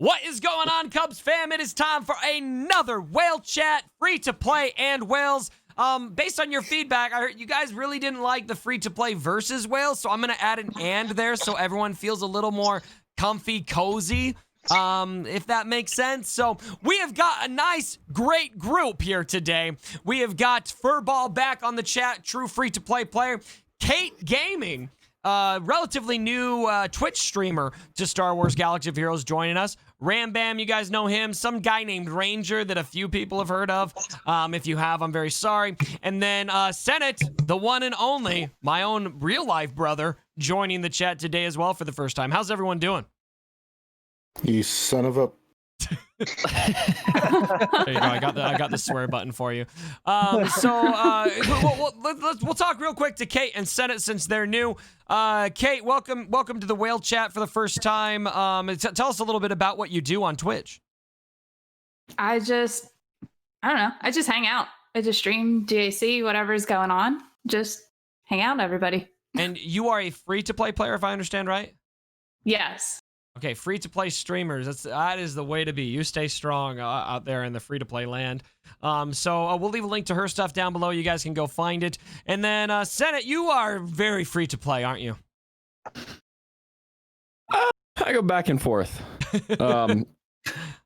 What is going on, Cubs fam? It is time for another whale chat, free to play and whales. Based on your feedback, I heard you guys really didn't like the free to play versus whales, so I'm gonna add an and there so everyone feels a little more comfy, cozy. If that makes sense. So we have got a nice, great group here today. We have got Furball back on the chat, true free to play player. Kate Gaming, relatively new Twitch streamer to Star Wars Galaxy of Heroes, joining us. Ram Bam, you guys know him. Some guy named Ranger that a few people have heard of. If you have, I'm very sorry. And then Senate, the one and only, my own real life brother, joining the chat today as well for the first time. How's everyone doing? You son of a... There you go. I got the swear button for you. We'll talk real quick to Kate and Senate since they're new. Kate, welcome to the whale chat for the first time. Tell us a little bit about what you do on Twitch. I don't know. I just hang out. I just stream GAC, whatever's going on. Just hang out, everybody. And you are a free-to-play player, if I understand right? Yes. Okay, free-to-play streamers. That is the way to be. You stay strong out there in the free-to-play land. So we'll leave a link to her stuff down below. You guys can go find it. And then, Senate, you are very free-to-play, aren't you? I go back and forth.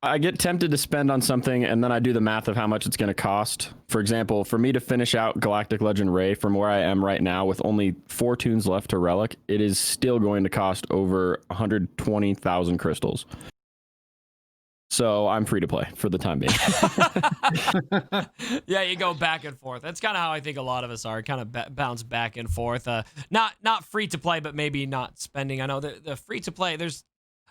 I get tempted to spend on something, and then I do the math of how much it's going to cost. For example, for me to finish out Galactic Legend Ray from where I am right now with only 4 tunes left to Relic, it is still going to cost over 120,000 crystals. So I'm free to play for the time being. Yeah, you go back and forth. That's kind of how I think a lot of us are, kind of bounce back and forth. Not free to play, but maybe not spending. I know the free to play, there's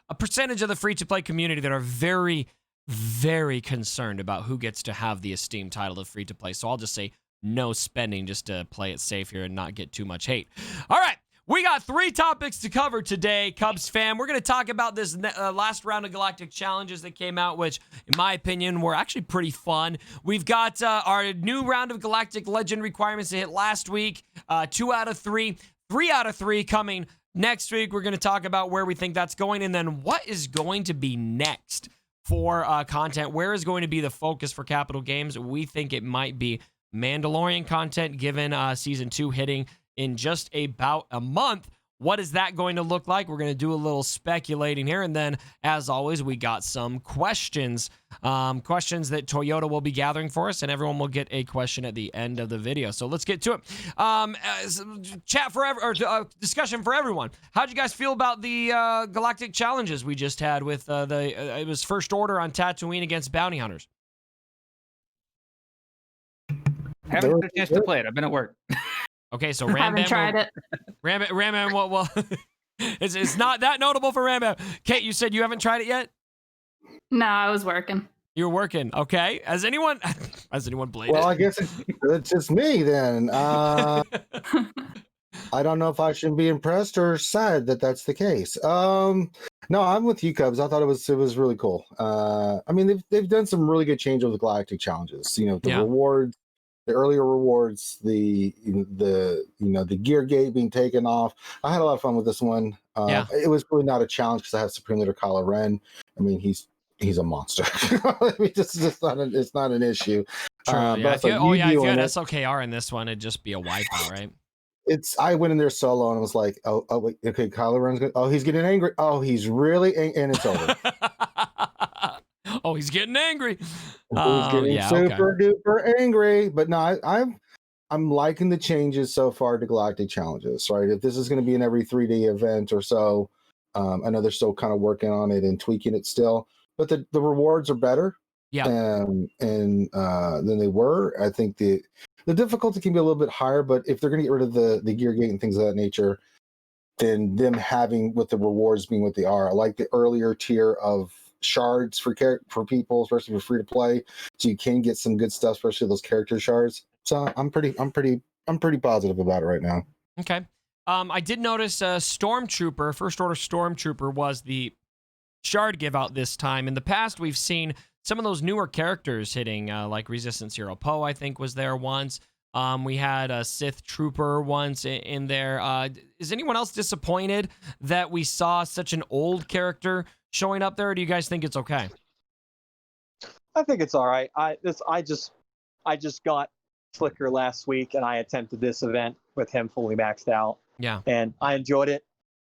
a percentage of the free-to-play community that are very, very concerned about who gets to have the esteemed title of free-to-play. So I'll just say no spending just to play it safe here and not get too much hate. All right, we got 3 topics to cover today, Cubs fam. We're going to talk about this last round of Galactic challenges that came out, which, in my opinion, were actually pretty fun. We've got our new round of Galactic Legend requirements that hit last week, 2 out of 3, 3 out of 3 coming next week. We're going to talk about where we think that's going, and then what is going to be next for content. Where is going to be the focus for Capital Games? We think it might be Mandalorian content, given Season 2 hitting in just about a month. What is that going to look like? We're going to do a little speculating here, and then, as always, we got some questions. Questions that Toyota will be gathering for us, and everyone will get a question at the end of the video. So let's get to it. Chat for discussion for everyone. How'd you guys feel about the Galactic challenges we just had with it was First Order on Tatooine against bounty hunters? I haven't had a chance to play it. I've been at work. Okay, so I haven't tried it. Ram well, it's not that notable for Ram Bam. Kate, you said you haven't tried it yet? No, I was working. You were working. Okay. Has anyone played Well, it? I guess it's just me then. I don't know if I should be impressed or sad that that's the case. No, I'm with you, Cubs. I thought it was really cool. I mean, they've done some really good change of the Galactic challenges. You know, the rewards, the earlier rewards, the gear gate being taken off. I had a lot of fun with this one. It was really not a challenge because I have Supreme Leader Kylo Ren. I mean, he's a monster. I mean, it's not an issue. True. If you had SLKR in this one, it'd just be a wipeout, right? I went in there solo and I was like, oh wait, okay, Kylo Ren's good. Oh, he's getting angry. Oh, he's really and it's over. Oh, he's getting angry. He's getting super duper angry. But no, I'm liking the changes so far to Galactic challenges, right? If this is going to be an every 3D event or so, I know they're still kind of working on it and tweaking it still, but the rewards are better. And than they were. I think the difficulty can be a little bit higher, but if they're going to get rid of the gear gate and things of that nature, then them having with the rewards being what they are. I like the earlier tier of shards for people, especially for free to play, so you can get some good stuff, especially those character shards. So I'm pretty positive about it right now. Okay. I did notice Stormtrooper, First Order Stormtrooper was the shard give out this time. In the past, we've seen some of those newer characters hitting, like Resistance Hero Poe, I think, was there once. We had a Sith Trooper once in there. Is anyone else disappointed that we saw such an old character showing up there, or do you guys think it's okay? I think it's all right. I just got Flicker last week, and I attempted this event with him fully maxed out. Yeah. And I enjoyed it.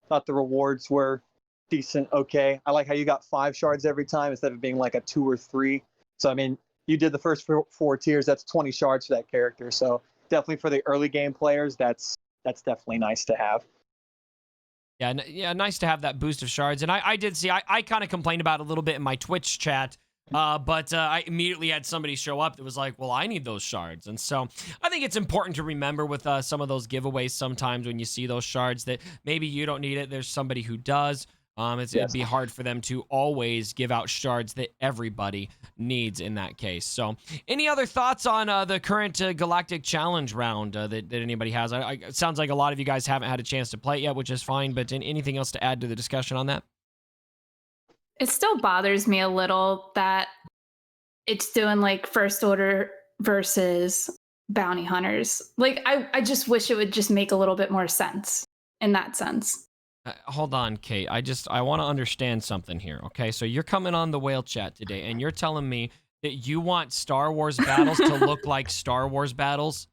Thought the rewards were decent, okay. I like how you got 5 shards every time instead of being like a 2 or 3. So I mean, you did the first 4 tiers. That's 20 shards for that character. So definitely for the early game players, that's definitely nice to have. Yeah, nice to have that boost of shards. And I did see, I kind of complained about it a little bit in my Twitch chat, but I immediately had somebody show up that was like, well, I need those shards. And so I think it's important to remember with some of those giveaways sometimes when you see those shards that maybe you don't need it, there's somebody who does. It'd be hard for them to always give out shards that everybody needs in that case. So any other thoughts on the current Galactic Challenge round that anybody has? It sounds like a lot of you guys haven't had a chance to play it yet, which is fine, but anything else to add to the discussion on that? It still bothers me a little that it's doing like first order versus bounty hunters. Like, I just wish it would just make a little bit more sense in that sense. Hold on, Kate. I want to understand something here. Okay, so you're coming on the whale chat today, and you're telling me that you want Star Wars battles to look like Star Wars battles?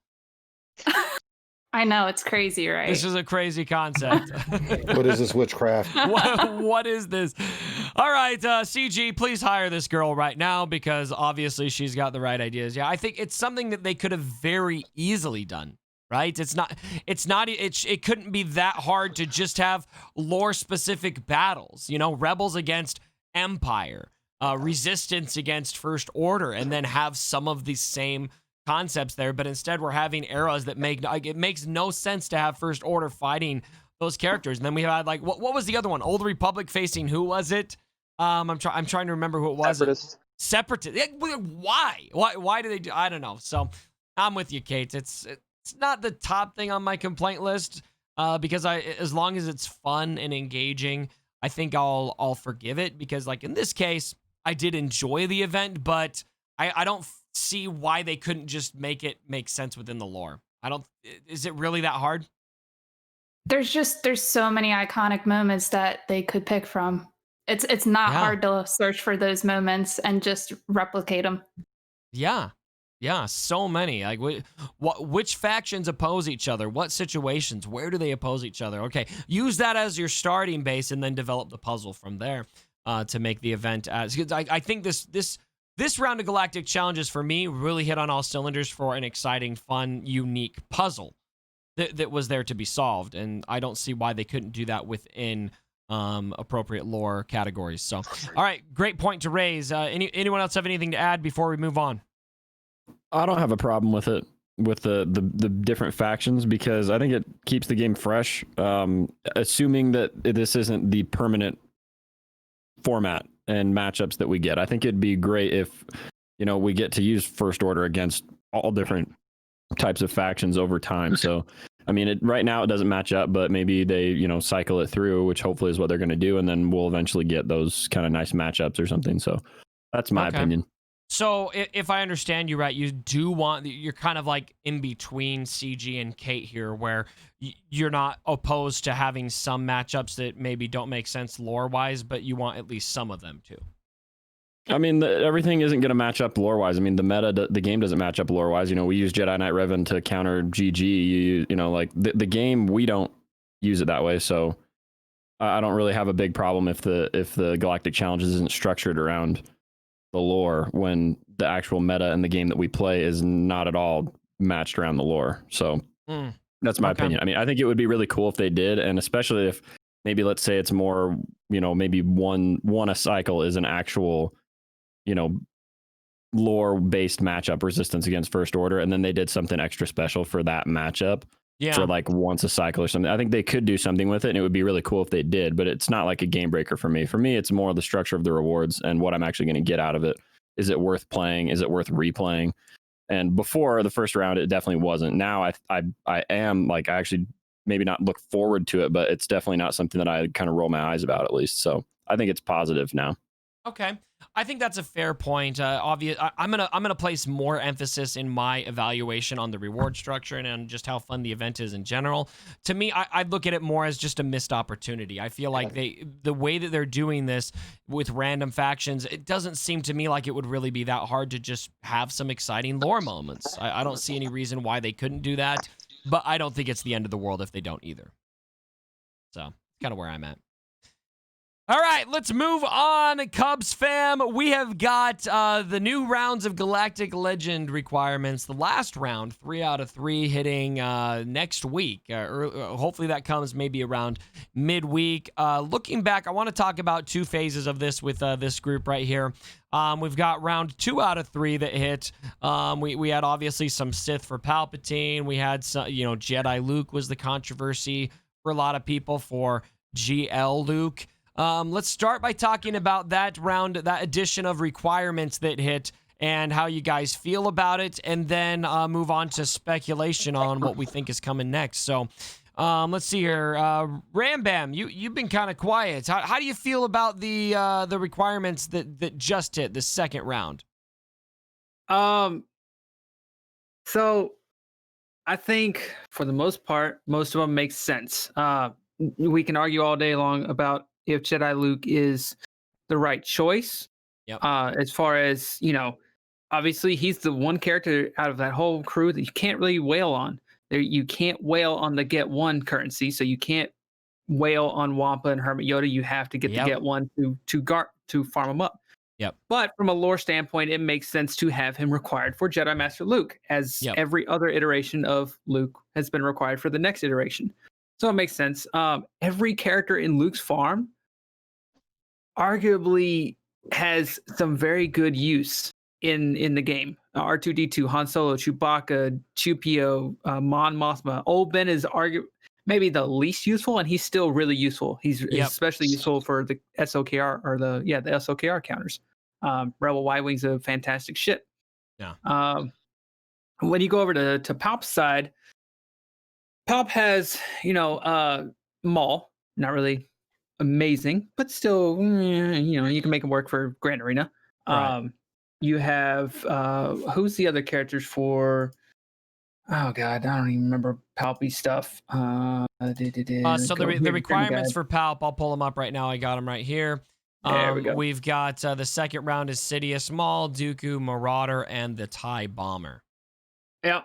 I know, it's crazy, right? This is a crazy concept. What is this witchcraft? What is this? All right, CG, please hire this girl right now because obviously she's got the right ideas. Yeah, I think it's something that they could have very easily done. Right? It couldn't be that hard to just have lore specific battles, you know, rebels against Empire, resistance against First Order, and then have some of these same concepts there. But instead we're having eras that it makes no sense to have First Order fighting those characters. And then we had like, what was the other one? Old Republic facing, who was it? I'm trying to remember who it was. Separatist. Why do they do? I don't know. So I'm with you, Kate. It's not the top thing on my complaint list because as long as it's fun and engaging, I think I'll forgive it because like in this case, I did enjoy the event, but I don't see why they couldn't just make it make sense within the lore. Is it really that hard? There's so many iconic moments that they could pick from. It's not hard to search for those moments and just replicate them. Yeah, so many. Like, which factions oppose each other? What situations? Where do they oppose each other? Okay, use that as your starting base, and then develop the puzzle from there to make the event. I think this round of Galactic Challenges for me really hit on all cylinders for an exciting, fun, unique puzzle that was there to be solved, and I don't see why they couldn't do that within appropriate lore categories. So, all right, great point to raise. Anyone else have anything to add before we move on? I don't have a problem with it, with the different factions, because I think it keeps the game fresh. Assuming that this isn't the permanent format and matchups that we get, I think it'd be great if, you know, we get to use First Order against all different types of factions over time. So, I mean, right now it doesn't match up, but maybe they, you know, cycle it through, which hopefully is what they're going to do, and then we'll eventually get those kind of nice matchups or something. So, that's my opinion. So if I understand you right, you're kind of like in between CG and Kate here, where you're not opposed to having some matchups that maybe don't make sense lore-wise, but you want at least some of them too. I mean, everything isn't going to match up lore-wise. I mean, the game doesn't match up lore-wise. You know, we use Jedi Knight Revan to counter GG. You know, like the game, we don't use it that way. So I don't really have a big problem if the Galactic Challenges isn't structured around the lore when the actual meta in the game that we play is not at all matched around the lore. So that's my opinion. I mean, I think it would be really cool if they did, and especially if maybe, let's say it's more, you know, maybe one a cycle is an actual, you know, lore based matchup, resistance against First Order, and then they did something extra special for that matchup. Yeah. So like once a cycle or something. I think they could do something with it, and it would be really cool if they did, but it's not like a game breaker for me. For me, it's more the structure of the rewards and what I'm actually going to get out of it. Is it worth playing? Is it worth replaying? And before the first round, it definitely wasn't. Now I am like, I actually maybe not look forward to it, but it's definitely not something that I kind of roll my eyes about, at least. So I think it's positive now. Okay. I think that's a fair point. I'm gonna place more emphasis in my evaluation on the reward structure and on just how fun the event is in general. To me, I'd look at it more as just a missed opportunity. I feel like the way that they're doing this with random factions, it doesn't seem to me like it would really be that hard to just have some exciting lore moments. I don't see any reason why they couldn't do that, but I don't think it's the end of the world if they don't either. So, kind of where I'm at. All right, let's move on, Cubs fam. We have got the new rounds of Galactic Legend requirements. The last round, 3 out of 3, hitting next week. Hopefully that comes maybe around midweek. Looking back, I want to talk about 2 phases of this with this group right here. We've got round 2 out of 3 that hit. We had obviously some Sith for Palpatine. We had some, Jedi Luke was the controversy for a lot of people for GL Luke. Let's start by talking about that round, that edition of requirements that hit and how you guys feel about it, and then move on to speculation on what we think is coming next. So let's see here. Rambam, you've been kind of quiet. How do you feel about the requirements that just hit the second round? So I think for the most part, most of them make sense. We can argue all day long about if Jedi Luke is the right choice. Yep. As far as, obviously he's the one character out of that whole crew that you can't really wail on. You can't wail on the Get One currency, so you can't wail on Wampa and Hermit Yoda. You have to get the Get One to farm them up. Yep. But from a lore standpoint, it makes sense to have him required for Jedi Master Luke, as every other iteration of Luke has been required for the next iteration. So it makes sense. Every character in Luke's farm arguably has some very good use in the game. R2-D2, Han Solo, Chewbacca, Chewpio, Mon Mothma. Old Ben is maybe the least useful, and he's still really useful. He's especially useful for the SOKR or the SOKR counters. Rebel Y-Wing's a fantastic ship. Yeah. When you go over to Palp's side, Palp has, Maul, not really amazing, but still, you can make him work for Grand Arena. Right. You have who's the other characters for? Oh God, I don't even remember Palpy stuff. So the requirements for Palp, I'll pull them up right now. I got them right here. There we go. We've got the second round is Sidious Maul, Dooku, Marauder, and the TIE Bomber. Yeah.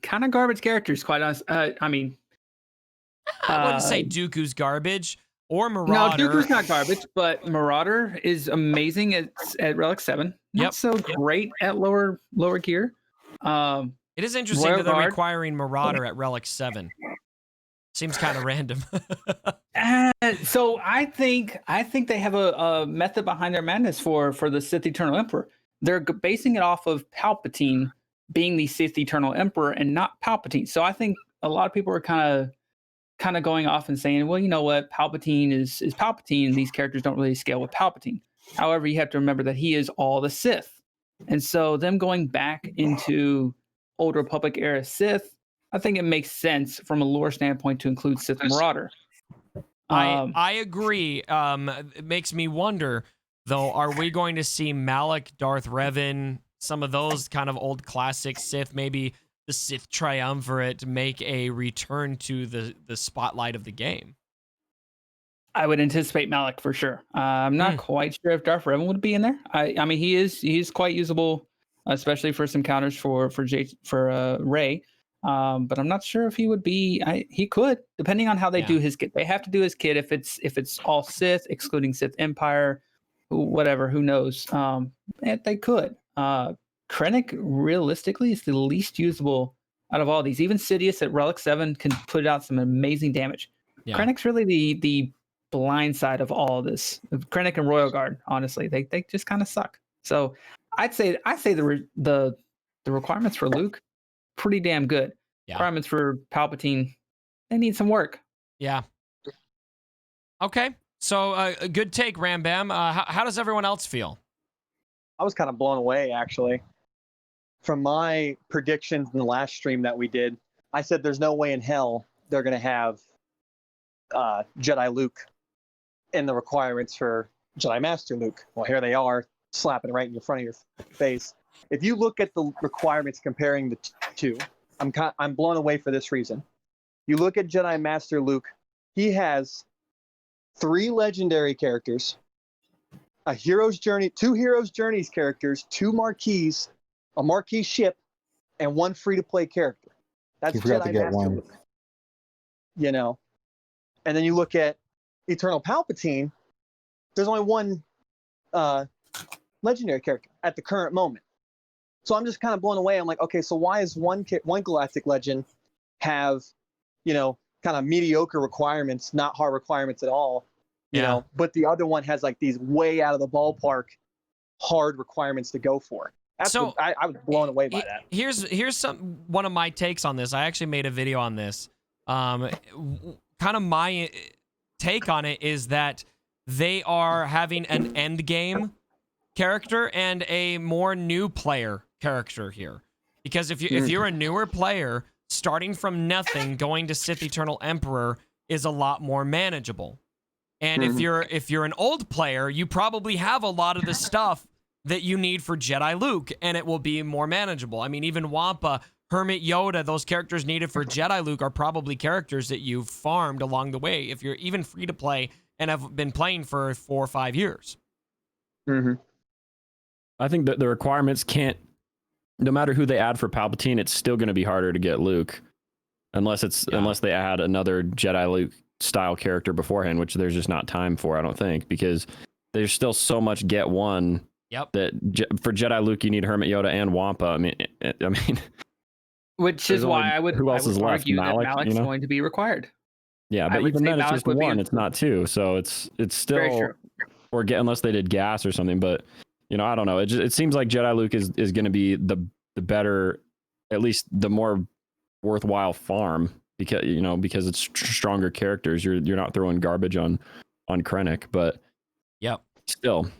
Kind of garbage characters, quite honest. I wouldn't say Dooku's garbage or Marauder. No, Dooku's not garbage, but Marauder is amazing at Relic 7. Not so great at lower gear. It is interesting that they're requiring Marauder at Relic 7. Seems kind of random. So I think they have a method behind their madness for the Sith Eternal Emperor. They're basing it off of Palpatine being the Sith Eternal Emperor and not Palpatine. So I think a lot of people are kind of going off and saying, well, you know what, Palpatine is Palpatine. These characters don't really scale with Palpatine. However, you have to remember that he is all the Sith. And so them going back into Old Republic era Sith, I think it makes sense from a lore standpoint to include Sith Marauder. I agree. It makes me wonder, though, are we going to see Malak, Darth Revan, some of those kind of old classic Sith, maybe the Sith Triumvirate, make a return to the spotlight of the game? I would anticipate Malak for sure. I'm not quite sure if Darth Revan would be in there. I mean, he is quite usable, especially for some counters for Rey. But I'm not sure if he would be. He could, depending on how they do his kit. They have to do his kit if it's all Sith, excluding Sith Empire, whatever. Who knows? They could. Krennic realistically is the least usable out of all these. Even Sidious at Relic 7 can put out some amazing damage. Yeah. Krennic's really the blind side of all of this. Krennic and Royal Guard, honestly, they just kind of suck. So I'd say the requirements for Luke, pretty damn good. Yeah. Requirements for Palpatine, they need some work. Yeah. Okay. So a good take, Rambam. How does everyone else feel? I was kind of blown away, actually. From my predictions in the last stream that we did, I said there's no way in hell they're going to have Jedi Luke in the requirements for Jedi Master Luke. Well, here they are, slapping right in front of your face. If you look at the requirements comparing the two, I'm blown away for this reason. You look at Jedi Master Luke, he has 3 legendary characters, a hero's journey, 2 hero's journeys characters, 2 marquees, a marquee ship, and 1 free-to-play character. That's Jedi Master Luke. You know, and then you look at Eternal Palpatine. There's only 1 legendary character at the current moment. So I'm just kind of blown away. I'm like, okay, so why is one Galactic Legend have, you know, kind of mediocre requirements, not hard requirements at all, you know, but the other one has like these way out of the ballpark hard requirements to go for. That's so I was blown away by that. Here's one of my takes on this. I actually made a video on this. Kind of my take on it is that they are having an end game character and a more new player character here. Because if you're a newer player, starting from nothing, going to Sith Eternal Emperor is a lot more manageable. And if you're an old player, you probably have a lot of the stuff that you need for Jedi Luke, and it will be more manageable. I mean, even Wampa, Hermit Yoda, those characters needed for Jedi Luke are probably characters that you've farmed along the way if you're even free to play and have been playing for 4 or 5 years. I think that the requirements can't, no matter who they add for Palpatine, it's still going to be harder to get Luke, unless they add another Jedi Luke style character beforehand, which there's just not time for, I don't think, because there's still so much get one. Yep. That for Jedi Luke you need Hermit Yoda and Wampa. I mean, which is why I would argue Malak, that Malak's going to be required. Yeah, but even then it's just 1, it's not 2, so it's still, or unless they did gas or something. But you know, I don't know. It seems like Jedi Luke is going to be the better, at least the more worthwhile farm, because it's stronger characters. You're not throwing garbage on Krennic, but still.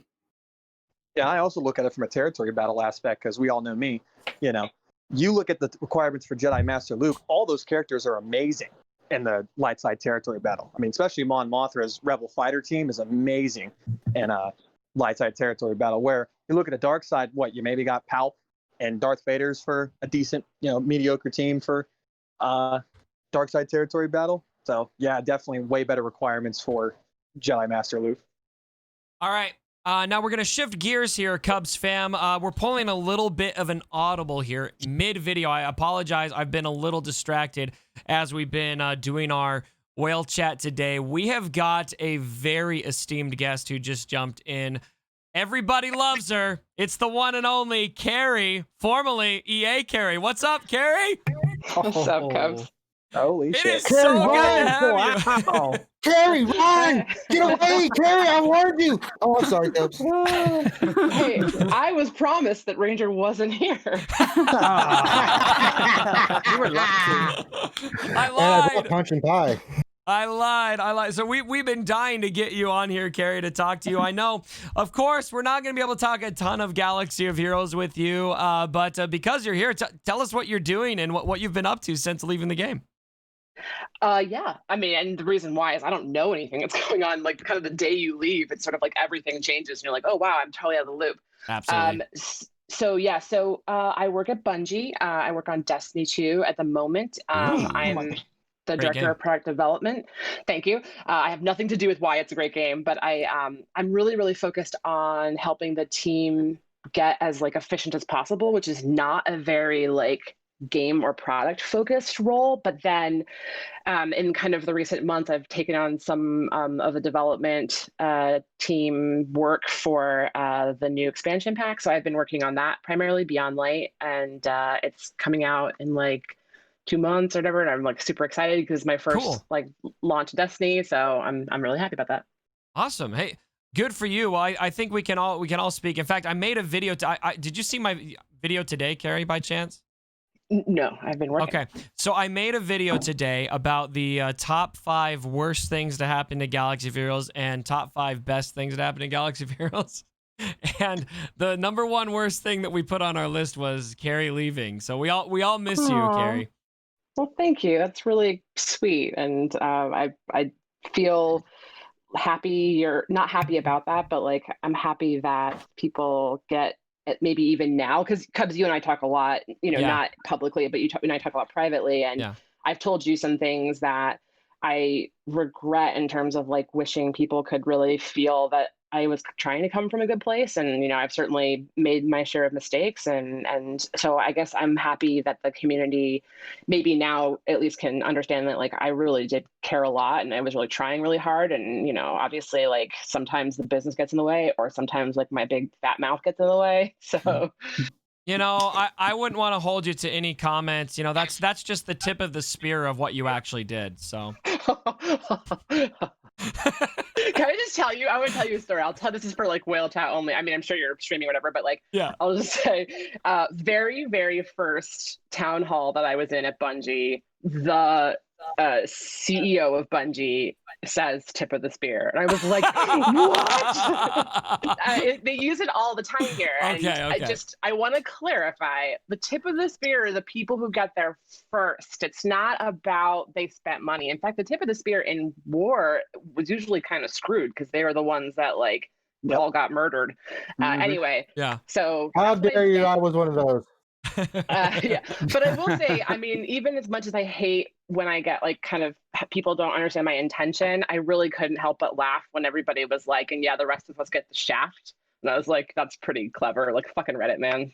Yeah, I also look at it from a territory battle aspect, because we all know me. You know, you look at the requirements for Jedi Master Luke, all those characters are amazing in the light side territory battle. I mean, especially Mon Mothra's Rebel fighter team is amazing in a light side territory battle, where you look at the dark side, you maybe got Palp and Darth Vader's for a decent, mediocre team for dark side territory battle. So yeah, definitely way better requirements for Jedi Master Luke. All right. Now we're going to shift gears here, Cubs fam. We're pulling a little bit of an audible here mid-video. I apologize. I've been a little distracted as we've been doing our whale chat today. We have got a very esteemed guest who just jumped in. Everybody loves her. It's the one and only Carrie, formerly EA Carrie. What's up, Carrie? What's up, Cubs? Holy shit. It is so good to have you. Carrie, run! Get away, Carrie! I warned you! Oh, I'm sorry, Dubs. Hey, I was promised that Ranger wasn't here. You were lucky. I lied. And I punch and pie. I lied. So we've been dying to get you on here, Carrie, to talk to you. I know, of course, we're not going to be able to talk a ton of Galaxy of Heroes with you, but because you're here, tell us what you're doing and what you've been up to since leaving the game. Yeah, I mean, and the reason why is I don't know anything that's going on. Like, kind of the day you leave, it's sort of like everything changes, and you're like, oh wow, I'm totally out of the loop. Absolutely. So I work at Bungie. I work on Destiny 2 at the moment. I'm the director of product development. Thank you. I have nothing to do with why it's a great game, but I'm really, really focused on helping the team get as efficient as possible, which is not a very game or product focused role. But then in kind of the recent months, I've taken on some of the development team work for the new expansion pack. So I've been working on that primarily, Beyond Light, and it's coming out in 2 months or whatever, and I'm super excited because it's my first launch of Destiny, so I'm really happy about that. Awesome. Hey, good for you. I think we can all speak. In fact, I made a video. Did you see my video today, Carrie, by chance? No, I've been working. Okay, so I made a video today about the top 5 worst things to happen to Galaxy of Heroes and top 5 best things that happen to Galaxy of Heroes. And the number 1 worst thing that we put on our list was Carrie leaving. So we all miss you, Carrie. Well, thank you. That's really sweet, and I feel happy or not happy about that, but like I'm happy that people get it maybe even now, because you and I talk a lot, not publicly, but you and I talk a lot privately, and I've told you some things that I regret in terms of like wishing people could really feel that I was trying to come from a good place. And, I've certainly made my share of mistakes. And so I guess I'm happy that the community maybe now at least can understand that like I really did care a lot and I was really trying really hard. And, obviously like sometimes the business gets in the way, or sometimes like my big fat mouth gets in the way. So I wouldn't want to hold you to any comments. That's just the tip of the spear of what you actually did. So Can I just tell you? I want to tell you a story. This is for like whale chat only. I mean, I'm sure you're streaming or whatever, but like, I'll just say, very, very first town hall that I was in at Bungie, the CEO of Bungie says tip of the spear. And I was like, what? They use it all the time here. Okay. I want to clarify, the tip of the spear are the people who get there first. It's not about they spent money. In fact, the tip of the spear in war was usually kind of screwed because they were the ones that like all got murdered. Anyway. Yeah. So how dare you? I was one of those. But I will say, I mean, even as much as I hate when I get like kind of people don't understand my intention, I really couldn't help but laugh when everybody was like, and the rest of us get the shaft. And I was like, that's pretty clever. Like fucking Reddit, man.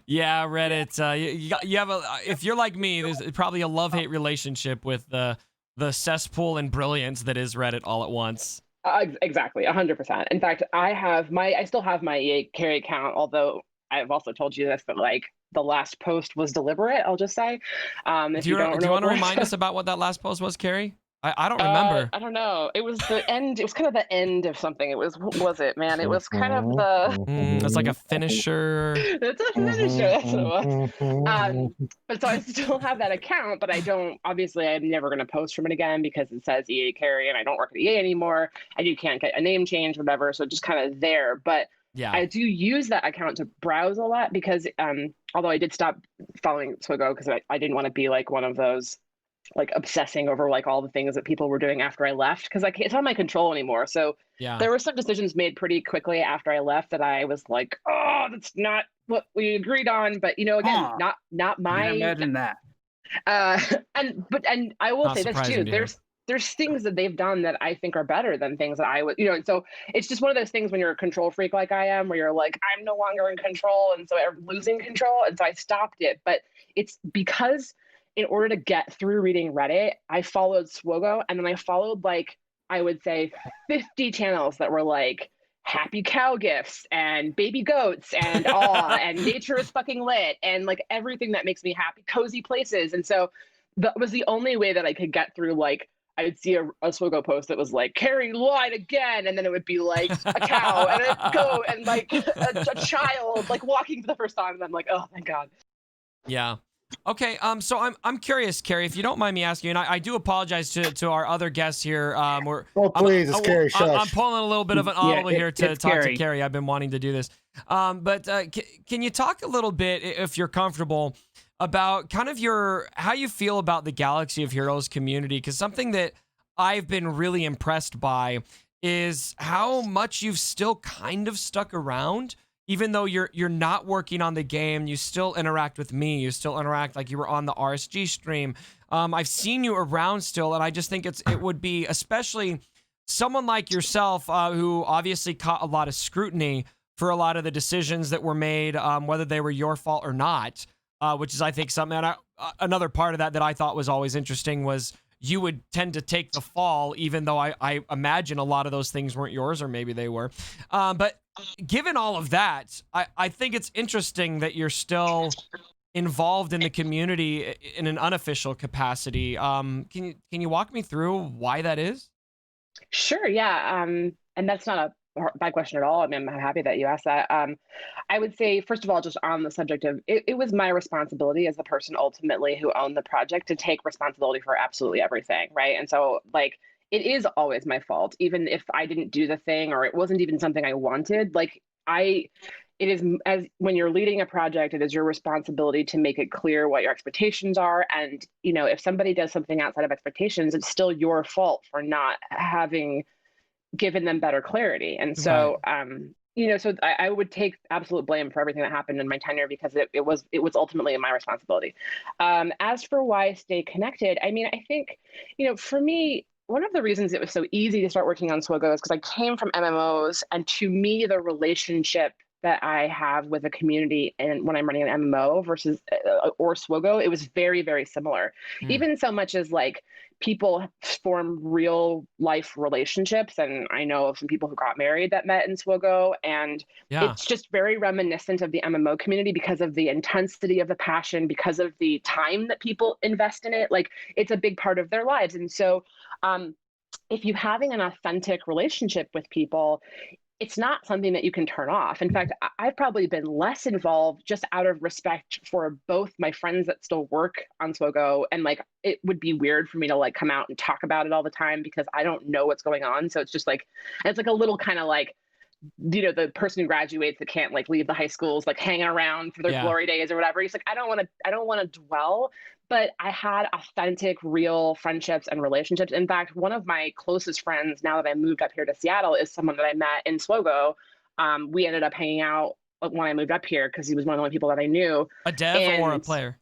Yeah, Reddit. You have if you're like me, there's probably a love-hate relationship with the cesspool and brilliance that is Reddit all at once. Exactly, 100%. In fact, I still have my EA Carrie account, although I've also told you this, but like the last post was deliberate, I'll just say. Do you want to remind us about what that last post was, Carrie? I don't remember. I don't know. It was the end. It was kind of the end of something. It was, what was it, man? It was kind of the... it's like a finisher. It's a finisher, that's what it was. But so I still have that account, but obviously I'm never going to post from it again because it says EA Carrie and I don't work at EA anymore and you can't get a name change or whatever. So just kind of there. But I do use that account to browse a lot because although I did stop following SWGoH because I didn't want to be like one of those like obsessing over like all the things that people were doing after I left because like it's not my control anymore. So there were some decisions made pretty quickly after I left that I was like, oh, that's not what we agreed on. But again, not my. Imagine that. And I will say this too. There's things that they've done that I think are better than things that I would, and so it's just one of those things when you're a control freak like I am, where you're like, I'm no longer in control. And so I'm losing control. And so I stopped it. But it's because in order to get through reading Reddit, I followed SWGoH and then I followed like, I would say 50 channels that were like happy cow gifts and baby goats and awe and nature is fucking lit and like everything that makes me happy, cozy places. And so that was the only way that I could get through like, I'd see a SWGoH post that was like, Carrie lied again. And then it would be like a cow and a goat and like a child like walking for the first time. And I'm like, oh, thank God. Yeah. Okay. So I'm curious, Carrie, if you don't mind me asking, and I do apologize to our other guests here. Please, it's Carrie. I'm pulling a little bit of an audible here to talk to Carrie. I've been wanting to do this. But can you talk a little bit, if you're comfortable, about kind of how you feel about the Galaxy of Heroes community? Because something that I've been really impressed by is how much you've still kind of stuck around. Even though you're not working on the game, you still interact with me. You still interact like you were on the RSG stream. I've seen you around still, and I just think it would be, especially someone like yourself, who obviously caught a lot of scrutiny for a lot of the decisions that were made, whether they were your fault or not, which is, I think, something. And another part of that I thought was always interesting was you would tend to take the fall, even though I imagine a lot of those things weren't yours, or maybe they were. But given all of that, I think it's interesting that you're still involved in the community in an unofficial capacity. Can you walk me through why that is? Sure, yeah. And that's not a bad question at all. I mean, I'm happy that you asked that. I would say, first of all, just on the subject of, it was my responsibility as the person ultimately who owned the project to take responsibility for absolutely everything, right? And so, like, it is always my fault, even if I didn't do the thing or it wasn't even something I wanted. Like, it is, as when you're leading a project, it is your responsibility to make it clear what your expectations are. And, you know, if somebody does something outside of expectations, it's still your fault for not having given them better clarity. And so, you know, so I would take absolute blame for everything that happened in my tenure, because it was ultimately my responsibility. As for why stay connected, I mean, I think, you know, for me, one of the reasons it was so easy to start working on SWGoH is because I came from MMOs, and to me, the relationship that I have with a community and when I'm running an MMO versus or SWGoH, it was very, very similar. Even so much as like people form real life relationships. And I know of some people who got married that met in SWGoH, and it's just very reminiscent of the MMO community because of the intensity of the passion, because of the time that people invest in it. Like, it's a big part of their lives. And so if you're having an authentic relationship with people, it's not something that you can turn off. In fact, I've probably been less involved just out of respect for both my friends that still work on SWGoH, and like, it would be weird for me to like come out and talk about it all the time because I don't know what's going on. So it's just like, it's like a little kind of like, you know, the person who graduates that can't like leave the high schools, like hanging around for their glory days or whatever. He's like, I don't want to dwell. But I had authentic, real friendships and relationships. In fact, one of my closest friends now that I moved up here to Seattle is someone that I met in SWGoH. We ended up hanging out when I moved up here because he was one of the only people that I knew. A dev or a player?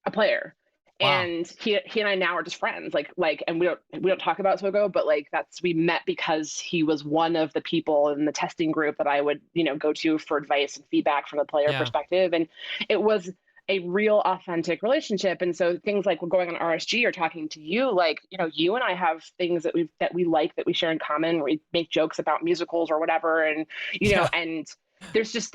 A player. Wow. And he and I now are just friends. Like, and we don't talk about SWGoH, but like we met because he was one of the people in the testing group that I would, you know, go to for advice and feedback from the player perspective. And it was a real authentic relationship. And so things like we're going on RSG or talking to you, like, you know, you and I have things that we like, that we share in common. We make jokes about musicals or whatever. And, you know, and there's just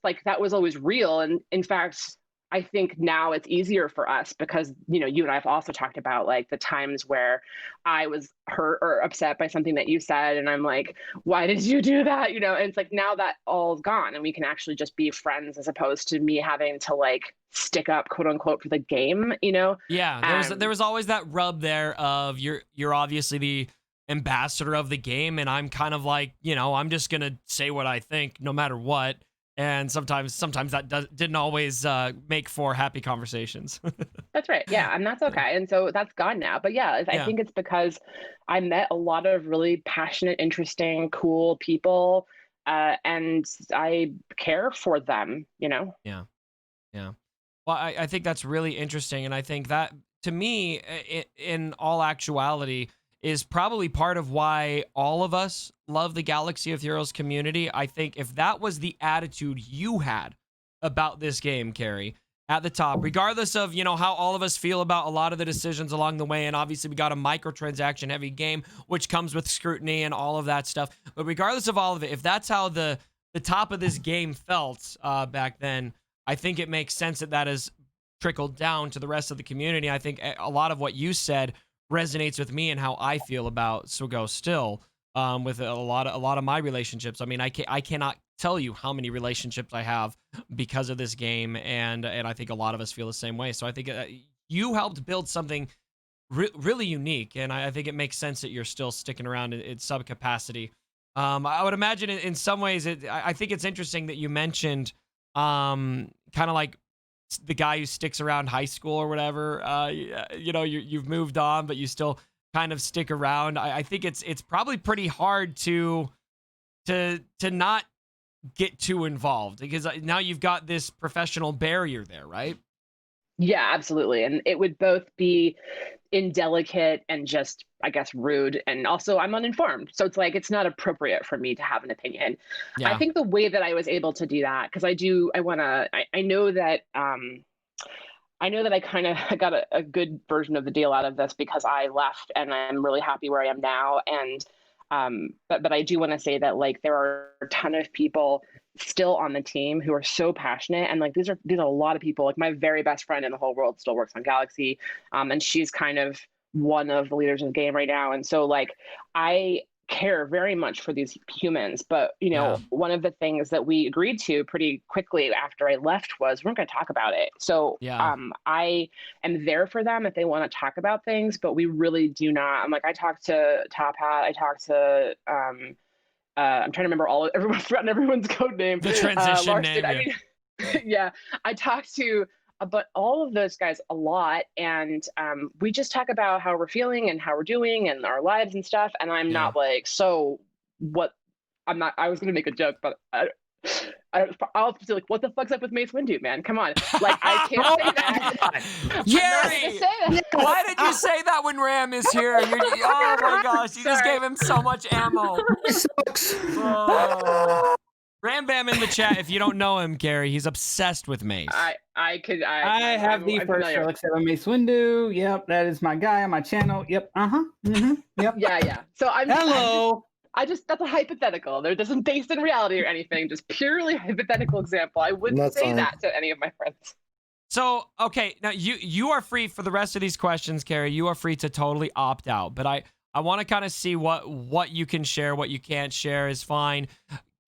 like, that was always real. And in fact, I think now it's easier for us because, you know, you and I have also talked about like the times where I was hurt or upset by something that you said. And I'm like, why did you do that? You know, and it's like, now that all's gone and we can actually just be friends as opposed to me having to like stick up, quote unquote, for the game, you know? Yeah. There was always that rub there of you're obviously the ambassador of the game. And I'm kind of like, you know, I'm just going to say what I think no matter what. And sometimes that didn't always make for happy conversations. That's right. Yeah. And that's okay. And so that's gone now. But yeah, I think it's because I met a lot of really passionate, interesting, cool people. And I care for them, you know? Yeah. Well, I think that's really interesting. And I think that, to me, in all actuality, is probably part of why all of us love the Galaxy of Heroes community. I think if that was the attitude you had about this game, Carrie, at the top, regardless of, you know, how all of us feel about a lot of the decisions along the way, and obviously we got a microtransaction heavy game, which comes with scrutiny and all of that stuff. But regardless of all of it, if that's how the top of this game felt back then, I think it makes sense that has trickled down to the rest of the community. I think a lot of what you said resonates with me and how I feel about SWGoH still, with a lot of my relationships. I mean, I cannot tell you how many relationships I have because of this game, and I think a lot of us feel the same way. So I think you helped build something really unique, and I think it makes sense that you're still sticking around in sub capacity. I would imagine in some ways, I think it's interesting that you mentioned kind of like the guy who sticks around high school or whatever. You know, you've moved on, but you still kind of stick around. I think it's probably pretty hard to not get too involved because now you've got this professional barrier there, right? Yeah, absolutely. And it would both be indelicate and just, I guess, rude. And also I'm uninformed. So it's like, it's not appropriate for me to have an opinion. Yeah. I think the way that I was able to do that, because I know that I kind of got a good version of the deal out of this because I left and I'm really happy where I am now. And but I do want to say that like there are a ton of people still on the team who are so passionate, and like these are a lot of people. Like my very best friend in the whole world still works on Galaxy, and she's kind of one of the leaders of the game right now. And so like I care very much for these humans, but you know, one of the things that we agreed to pretty quickly after I left was we're not going to talk about it. So I am there for them if they want to talk about things, but we really do not. I'm like, I talked to Top Hat, I talked to I'm trying to remember everyone's code name. The transition Larson, name. I mean, yeah, I talked to but all of those guys a lot, and we just talk about how we're feeling and how we're doing and our lives and stuff. And I'm not like, so what? I'm not. I was gonna make a joke, but I'll have to say, like, what the fuck's up with Mace Windu, man? Come on, like I can't say that. Carrie, why did you say that when Ram is here? Oh my gosh, you just gave him so much ammo. Oh. Ram Bam in the chat. If you don't know him, Carrie, he's obsessed with Mace. I have the first relic set of Mace Windu. Yep, that is my guy on my channel. Yep. Yep. Yeah. So Hello. That's a hypothetical. There isn't based in reality or anything. Just purely hypothetical example. I wouldn't say that to any of my friends. So, okay, now you are free for the rest of these questions, Carrie. You are free to totally opt out. But I want to kind of see what you can share, what you can't share is fine.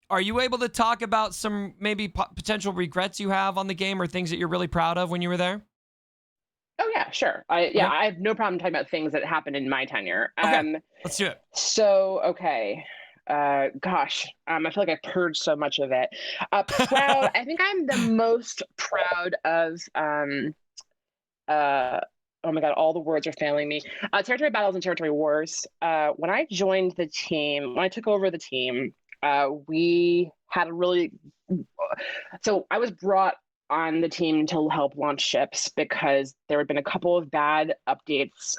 Are you able to talk about some maybe potential regrets you have on the game or things that you're really proud of when you were there? Oh yeah, sure. I have no problem talking about things that happened in my tenure. Okay, let's do it. So, okay. Gosh, I feel like I purged so much of it. Proud. I think I'm the most proud of. Oh my God, all the words are failing me. Territory battles and territory wars. When I joined the team, when I took over the team, we had a really. So I was brought on the team to help launch ships because there had been a couple of bad updates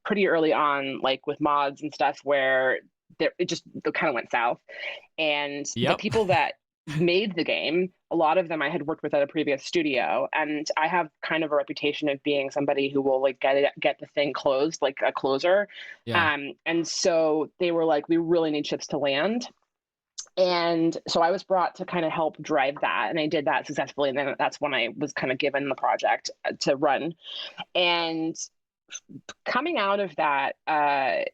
pretty early on, like with mods and stuff, where it kind of went south. And the people that made the game, a lot of them I had worked with at a previous studio, and I have kind of a reputation of being somebody who will like get the thing closed, like a closer. And so they were like, we really need ships to land. And so I was brought to kind of help drive that, and I did that successfully. And then that's when I was kind of given the project to run. And coming out of that, that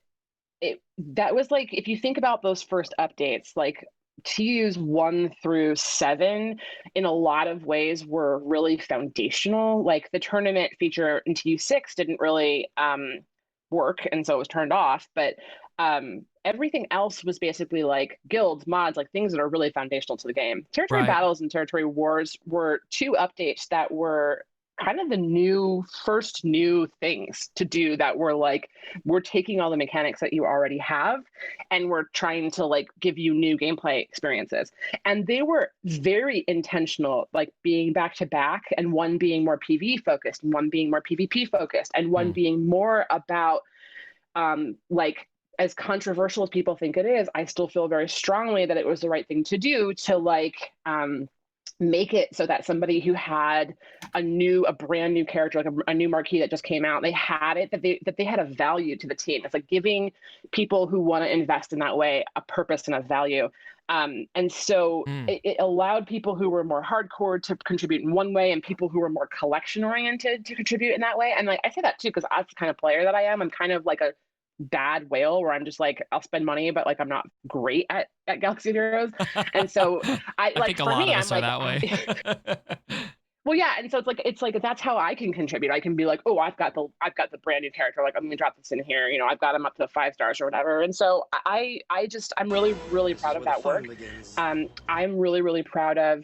was like, if you think about those first updates, like TUs 1 through 7, in a lot of ways were really foundational. Like the tournament feature in TU 6 didn't really work, and so it was turned off. But everything else was basically like guilds, mods, like things that are really foundational to the game. Territory battles and territory wars were 2 updates that were kind of the first new things to do, that were like, we're taking all the mechanics that you already have and we're trying to like give you new gameplay experiences. And they were very intentional, like being back to back, and one being more PvE focused and one being more PvP focused, and one being more about like, as controversial as people think it is, I still feel very strongly that it was the right thing to do to like make it so that somebody who had a brand new character, like a new marquee that just came out, they had it, that they had a value to the team. It's like giving people who want to invest in that way a purpose and a value. And so it allowed people who were more hardcore to contribute in one way, and people who were more collection oriented to contribute in that way. And like, I say that too, because that's the kind of player that I am. I'm kind of like a bad whale where I'm just like, I'll spend money, but like I'm not great at Galaxy of Heroes. And so I like, think for a lot me, of us I'm are like, that way. well, yeah, and so it's like that's how I can contribute. I can be like, oh, I've got the brand new character. Like, I'm gonna drop this in here. You know, I've got him up to 5 stars or whatever. And so I'm really, really proud of that work. I'm really, really proud of.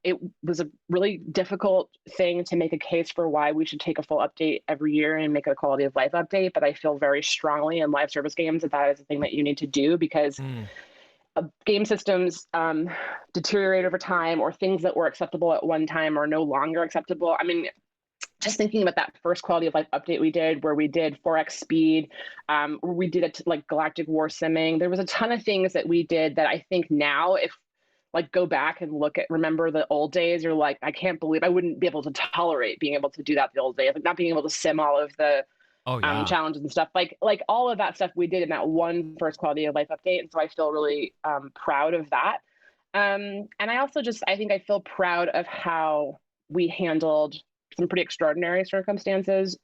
It was a really difficult thing to make a case for why we should take a full update every year and make it a quality of life update. But I feel very strongly in live service games that is a thing that you need to do, because game systems deteriorate over time, or things that were acceptable at one time are no longer acceptable. I mean, just thinking about that first quality of life update we did, where we did 4x speed, where we did it like Galactic War simming. There was a ton of things that we did that I think now, if like go back and remember the old days, you're like, I can't believe I wouldn't be able to tolerate being able to do that the old days, like not being able to sim all of the challenges and stuff, like all of that stuff we did in that one first quality of life update. And so I feel really proud of that. And I also I think I feel proud of how we handled some pretty extraordinary circumstances.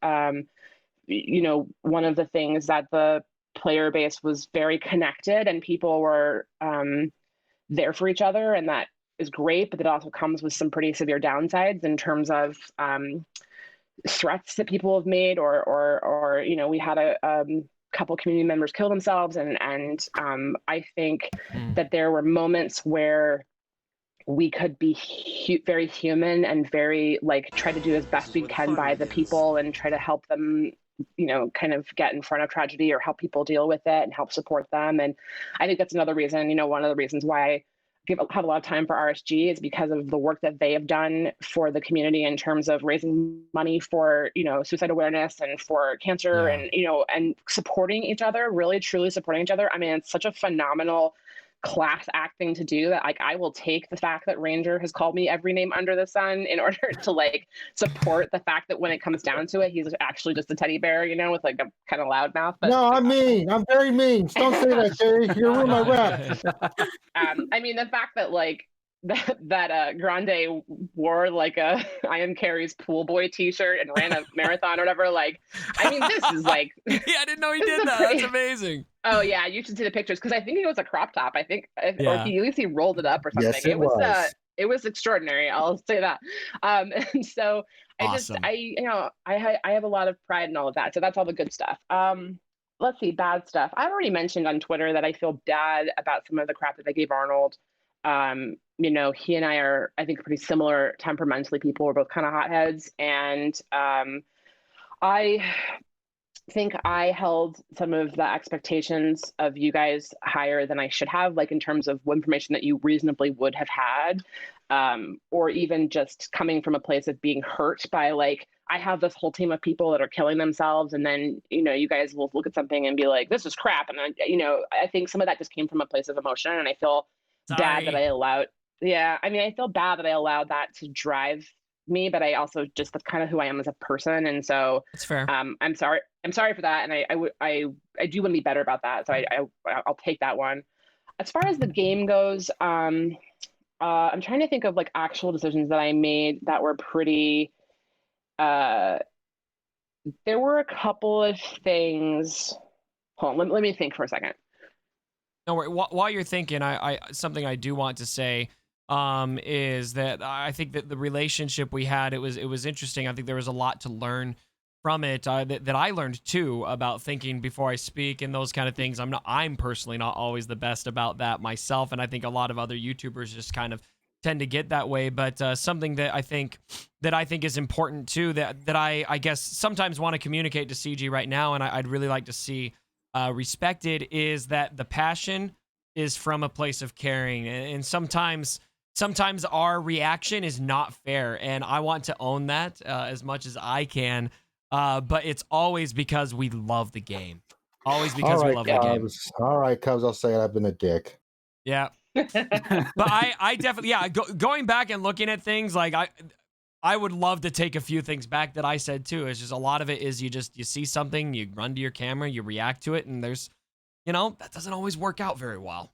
You know, one of the things that the player base was very connected, and people were there for each other, and that is great, but it also comes with some pretty severe downsides in terms of threats that people have made, or you know, we had couple community members kill themselves, and I think that there were moments where we could be very human and very like try to do as best we can by the people and try to help them, you know, kind of get in front of tragedy or help people deal with it and help support them. And I think that's another reason, you know, one of the reasons why I have a lot of time for RSG is because of the work that they have done for the community in terms of raising money for, you know, suicide awareness and for cancer and, you know, and supporting each other, really truly supporting each other. I mean, it's such a phenomenal class act thing to do that like I will take the fact that Ranger has called me every name under the sun in order to like support the fact that when it comes down to it, he's actually just a teddy bear, you know, with like a kind of loud mouth. But no, I'm mean. I'm very mean. Don't say that, Carrie. You're ruining my rap. I mean, the fact that like that Grande wore like a I am Carrie's pool boy t-shirt and ran a marathon or whatever, like I mean this is like yeah, I didn't know he did that. That's amazing. Oh yeah, you should see the pictures because I think it was a crop top. I think or at least he rolled it up or something. Yes, it was extraordinary, I'll say that. And so awesome. I have a lot of pride in all of that, so that's all the good stuff. Let's see, bad stuff. I've already mentioned on Twitter that I feel bad about some of the crap that they gave Arnold. You know, he and I are, I think, pretty similar temperamentally people. We're both kind of hotheads. And I think I held some of the expectations of you guys higher than I should have, like in terms of information that you reasonably would have had, or even just coming from a place of being hurt by like, I have this whole team of people that are killing themselves. And then, you know, you guys will look at something and be like, this is crap. And, you know, I think some of that just came from a place of emotion. And I feel bad that I allowed, I mean, I feel bad that I allowed that to drive me, but I also just, that's kind of who I am as a person. And so that's fair. I'm sorry for that. And I do want to be better about that. So I'll take that one. As far as the game goes, I'm trying to think of like actual decisions that I made that were pretty, there were a couple of things. Hold on, let me think for a second. No worry. While you're thinking, I something I do want to say is that I think that the relationship we had, it was interesting. I think there was a lot to learn from it that I learned too about thinking before I speak and those kind of things. I'm personally not always the best about that myself, and I think a lot of other YouTubers just kind of tend to get that way. But something that I think is important too, that I guess sometimes want to communicate to CG right now, and I'd really like to see respected, is that the passion is from a place of caring, and sometimes our reaction is not fair, and I want to own that as much as I can. But it's always because we love the game. Always because we love the game. All right, Cubs, I'll say it. I've been a dick. Yeah. But I definitely, going back and looking at things, like I would love to take a few things back that I said too. It's just a lot of it is you see something, you run to your camera, you react to it, and there's, you know, that doesn't always work out very well.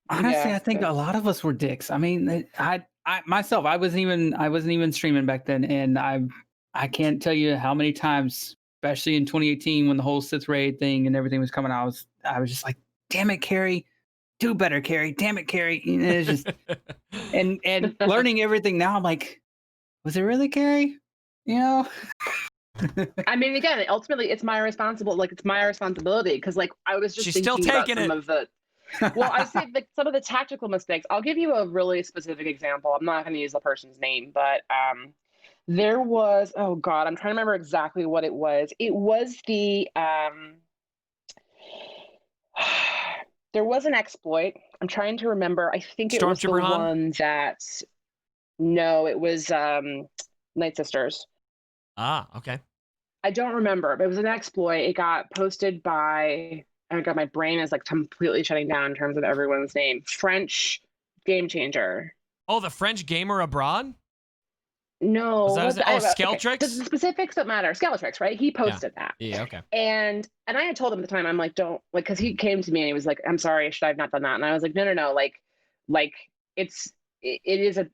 Honestly, I think a lot of us were dicks. I mean, I myself, I wasn't even streaming back then, and I can't tell you how many times, especially in 2018 when the whole Sith raid thing and everything was coming out, I was just like, damn it, Carrie, do better, Carrie. Damn it, Carrie. And it's just and learning everything now, I'm like, was it really Carrie? You know? I mean, again, ultimately, it's my responsibility because, like, I was just she's thinking still taking about some of the. Well, I said some of the tactical mistakes. I'll give you a really specific example. I'm not going to use the person's name, but there was, oh God, I'm trying to remember exactly what it was. It was the there was an exploit. I'm trying to remember. I think it was the one that. No, it was Night Sisters. Ah, okay. I don't remember, but it was an exploit. It got posted by, oh God, my brain is like completely shutting down in terms of everyone's name. French Game Changer. Oh, the French Gamer Abroad? No. Skeletrix? Okay. The specifics don't matter. Skeletrix, right? He posted that. Yeah, okay. And I had told him at the time, I'm like, don't, like, because he came to me and he was like, I'm sorry, should I have not done that? And I was like, no, like it is a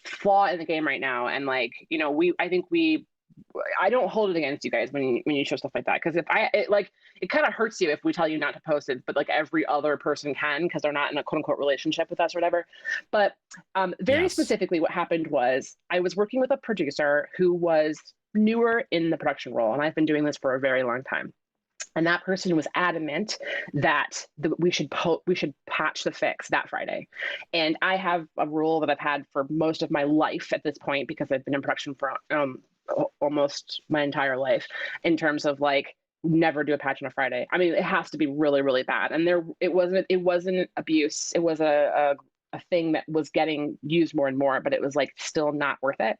flaw in the game right now, and like, you know, I don't hold it against you guys when you show stuff like that, because it kind of hurts you if we tell you not to post it, but like every other person can because they're not in a quote unquote relationship with us or whatever. But very specifically, what happened was I was working with a producer who was newer in the production role, and I've been doing this for a very long time. And that person was adamant that we should patch the fix that Friday. And I have a rule that I've had for most of my life at this point, because I've been in production for almost my entire life, in terms of like, never do a patch on a Friday. I mean, it has to be really, really bad. And it wasn't abuse. It was a thing that was getting used more and more, but it was like still not worth it.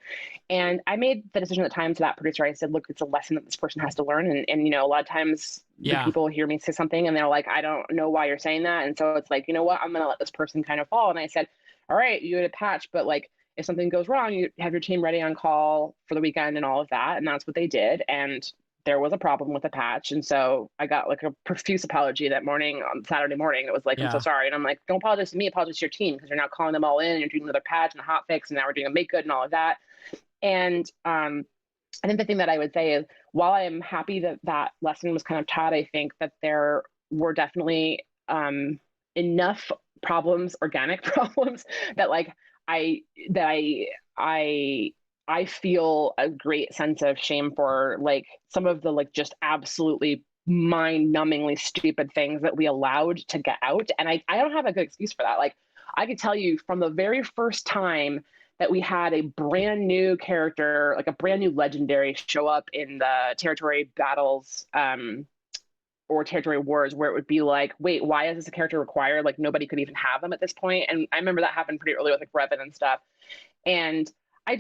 And I made the decision at the time to that producer. I said, look, it's a lesson that this person has to learn. And you know, a lot of times the people hear me say something and they're like, I don't know why you're saying that. And so it's like, you know what, I'm going to let this person kind of fall. And I said, all right, you had a patch, but like, if something goes wrong, you have your team ready on call for the weekend and all of that. And that's what they did. And there was a problem with the patch. And so I got like a profuse apology that morning on Saturday morning. It was like, I'm so sorry. And I'm like, don't apologize to me, apologize to your team, because you're now calling them all in and you're doing another patch and a hot fix. And now we're doing a make good and all of that. And I think the thing that I would say is, while I am happy that that lesson was kind of taught, I think that there were definitely enough problems, organic problems, that like I feel a great sense of shame for like some of the like just absolutely mind-numbingly stupid things that we allowed to get out. And I don't have a good excuse for that. Like, I could tell you from the very first time that we had a brand new character, like a brand new legendary, show up in the territory battles or territory wars, where it would be like, wait, why is this a character required? Like, nobody could even have them at this point. And I remember that happened pretty early with like Brevin and stuff. And I'd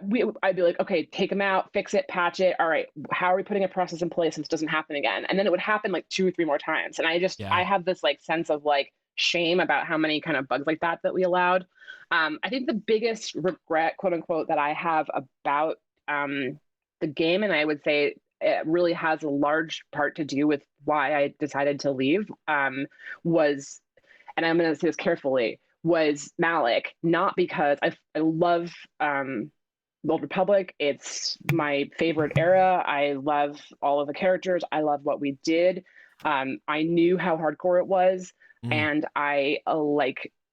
be like, okay, take them out, fix it, patch it. All right, how are we putting a process in place so this doesn't happen again? And then it would happen like 2 or 3 more times. And I have this like sense of like shame about how many kind of bugs like that we allowed. I think the biggest regret, quote unquote, that I have about the game, and I would say it really has a large part to do with why I decided to leave, was, and I'm going to say this carefully, was Malak. Not because I love Old Republic. It's my favorite era. I love all of the characters. I love what we did. I knew how hardcore it was, and I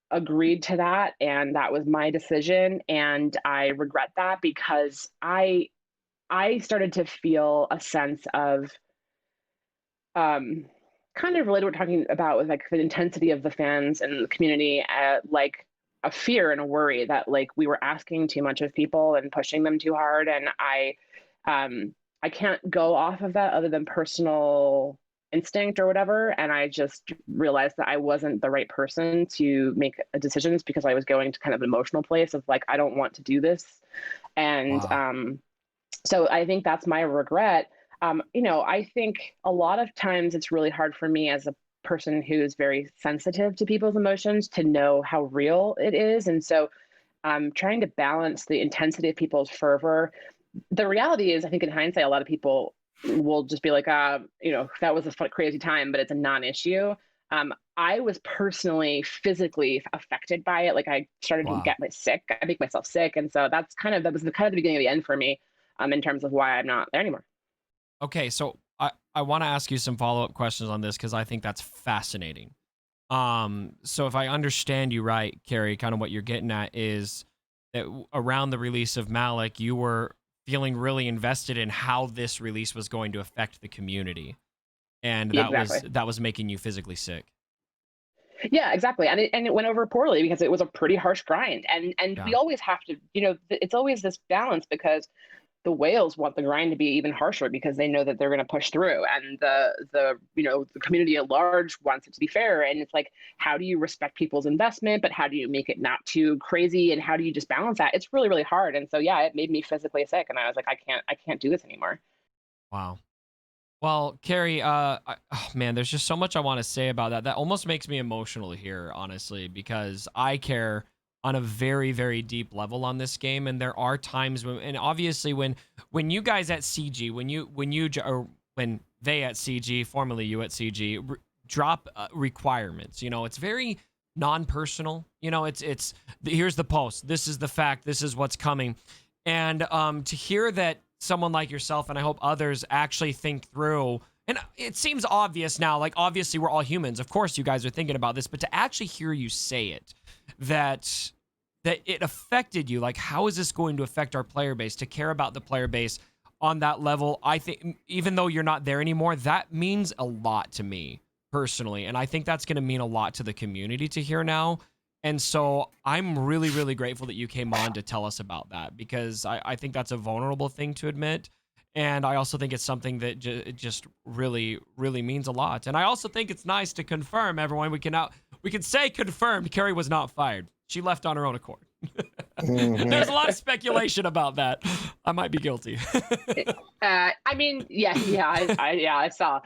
agreed to that, and that was my decision. And I regret that, because I started to feel a sense of kind of related to what we're talking about with like the intensity of the fans and the community, like a fear and a worry that like we were asking too much of people and pushing them too hard. And I can't go off of that other than personal instinct or whatever. And I just realized that I wasn't the right person to make decisions, because I was going to kind of an emotional place of like, I don't want to do this. And so I think that's my regret. You know, I think a lot of times it's really hard for me as a person who is very sensitive to people's emotions to know how real it is. And so trying to balance the intensity of people's fervor. The reality is, I think in hindsight, a lot of people will just be like, you know, that was a crazy time, but it's a non-issue. I was personally physically affected by it. Like, I started to get sick. I make myself sick. And so that was the beginning of the end for me, in terms of why I'm not there anymore. Okay, so I want to ask you some follow-up questions on this, because I think that's fascinating. So if I understand you right, Carrie, kind of what you're getting at is that around the release of Malak, you were feeling really invested in how this release was going to affect the community, and that was making you physically sick. Yeah, exactly. And it went over poorly because it was a pretty harsh grind. And we always have to, you know, it's always this balance, because the whales want the grind to be even harsher because they know that they're going to push through, and the you know, the community at large wants it to be fair. And it's like, how do you respect people's investment, but how do you make it not too crazy, and how do you just balance that? It's really, really hard. And so yeah, it made me physically sick, and I was like, I can't do this anymore. Wow. Well, Carrie, man, there's just so much I want to say about that. That almost makes me emotional here, honestly, because I care on a very, very deep level on this game. And there are times when, and obviously when you guys at CG, when they at CG, formerly you at CG, drop requirements, you know, it's very non-personal. You know, it's here's the post. This is the fact. This is what's coming. And to hear that someone like yourself, and I hope others, actually think through, and it seems obvious now, like obviously we're all humans. Of course you guys are thinking about this, but to actually hear you say it, that it affected you, like how is this going to affect our player base, to care about the player base on that level, I think even though you're not there anymore, that means a lot to me personally. And I think that's going to mean a lot to the community to hear now. And so I'm really, really grateful that you came on to tell us about that, because I think that's a vulnerable thing to admit. And I also think it's something that just really, really means a lot. And I also think it's nice to confirm, everyone, we can say confirmed Carrie was not fired. She left on her own accord. There's a lot of speculation about that. I might be guilty. I mean, I saw.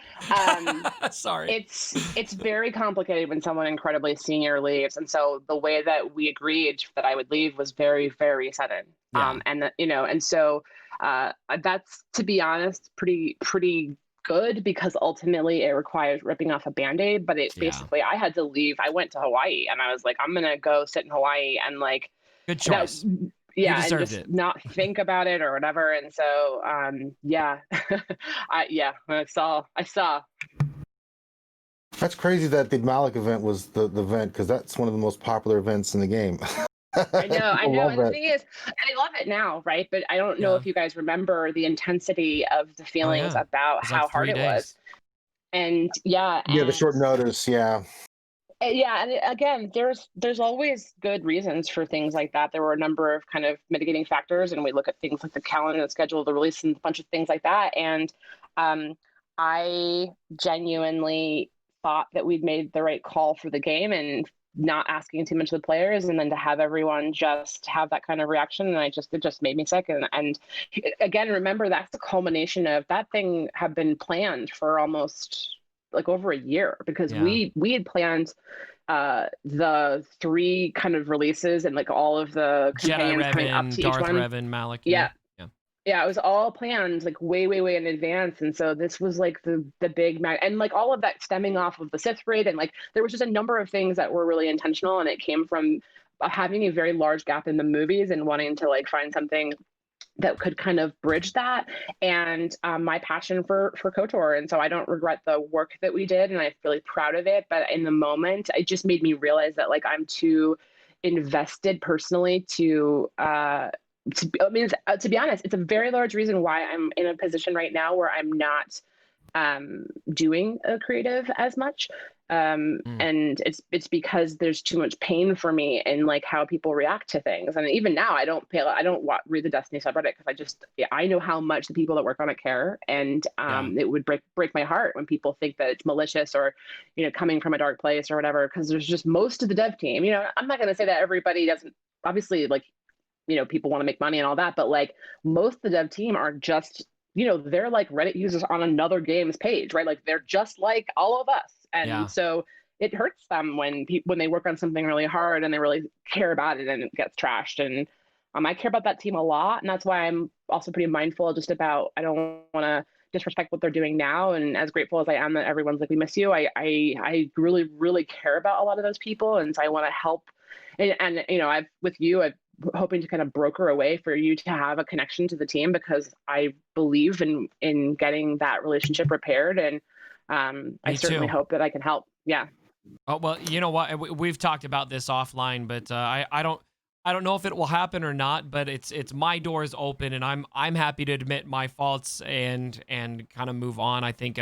Sorry. It's very complicated when someone incredibly senior leaves, and so the way that we agreed that I would leave was very, very sudden. Yeah. And so that's, to be honest, pretty good, because ultimately it requires ripping off a Band-Aid. But basically I had to leave. I went to Hawaii, and I was like, I'm gonna go sit in Hawaii and like. Good choice. And just not think about it or whatever. And so, I saw. That's crazy that the Malak event was the event, because that's one of the most popular events in the game. I know. And the thing is, I love it now, right? But I don't know if you guys remember the intensity of the feelings about how hard it was. And the short notice, Yeah, and again, there's always good reasons for things like that. There were a number of kind of mitigating factors, and we look at things like the calendar, the schedule, the release, and a bunch of things like that. And I genuinely thought that we'd made the right call for the game and not asking too much of the players, and then to have everyone just have that kind of reaction, and it just made me sick. And again, remember, that's the culmination of that thing had been planned for almost like over a year, because we had planned the 3 kind of releases and like all of the companions coming up to Darth each one. Revan, Malak. Yeah, it was all planned like way in advance. And so this was like the big and like all of that stemming off of the Sith raid, and like there was just a number of things that were really intentional, and it came from having a very large gap in the movies and wanting to like find something that could kind of bridge that, and my passion for KOTOR. And so I don't regret the work that we did, and I'm really proud of it. But in the moment, it just made me realize that like I'm too invested personally to be honest, it's a very large reason why I'm in a position right now where I'm not doing a creative as much. And it's because there's too much pain for me in like how people react to things. And even now I don't read the Destiny subreddit, because I know how much the people that work on it care. And it would break my heart when people think that it's malicious or, coming from a dark place or whatever, because there's just most of the dev team, I'm not going to say that everybody doesn't, obviously, like, people want to make money and all that, but like most of the dev team are just, they're like Reddit users on another game's page, right? Like they're just like all of us. And so it hurts them when they work on something really hard and they really care about it and it gets trashed. And I care about that team a lot. And that's why I'm also pretty mindful just about, I don't want to disrespect what they're doing now. And as grateful as I am that everyone's like, we miss you, I really, really care about a lot of those people. And so I want to help. And I've hoping to kind of broker a way for you to have a connection to the team, because I believe in getting that relationship repaired. And I certainly hope that I can help. Yeah. Oh, well, you know what? We've talked about this offline, but I don't know if it will happen or not, but it's my door is open, and I'm happy to admit my faults and kind of move on. I think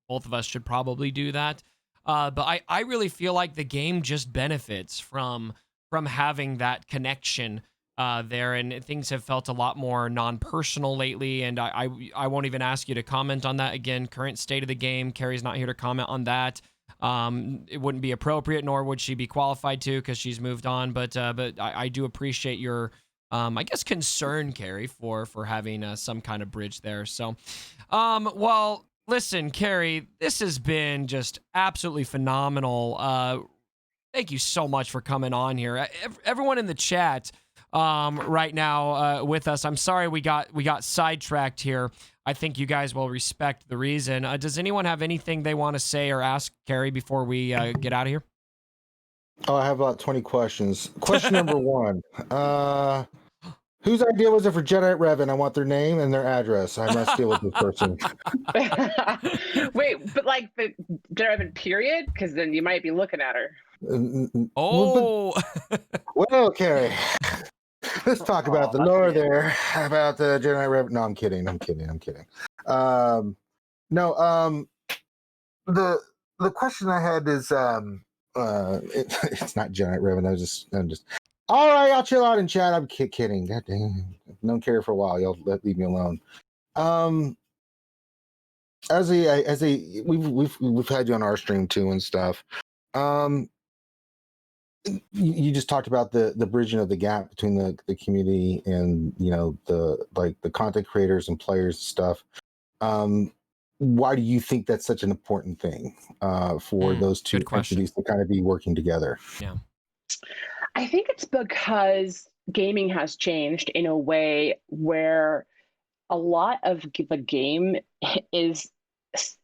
both of us should probably do that. But I really feel like the game just benefits from having that connection there, and things have felt a lot more non-personal lately. And I won't even ask you to comment on that again. Current state of the game, Carrie's not here to comment on that. It wouldn't be appropriate, nor would she be qualified to, because she's moved on. But I do appreciate your, I guess, concern, Carrie, for having some kind of bridge there. So, well, listen, Carrie, this has been just absolutely phenomenal. Thank you so much for coming on here. Everyone in the chat right now with us, I'm sorry we got sidetracked here. I think you guys will respect the reason. Does anyone have anything they want to say or ask Carrie before we get out of here? Oh, I have about 20 questions. Question number 1. Whose idea was it for Jedi Revan? I want their name and their address. I must deal with this person. Wait, but like the Jedi Revan period? Because then you might be looking at her. Oh. Well, Carrie, Let's talk about the lore there, about the Jedi Revenant. No, I'm kidding. The question I had is it's not Jedi Revenant. I'm just all right. I'll chill out and chat. I'm kidding. God dang, don't care for a while. Y'all leave me alone. As we've had you on our stream too and stuff. You just talked about the bridging of the gap between the community and the content creators and players and stuff. Why do you think that's such an important thing for those two entities to kind of be working together? Yeah, I think it's because gaming has changed in a way where a lot of the game is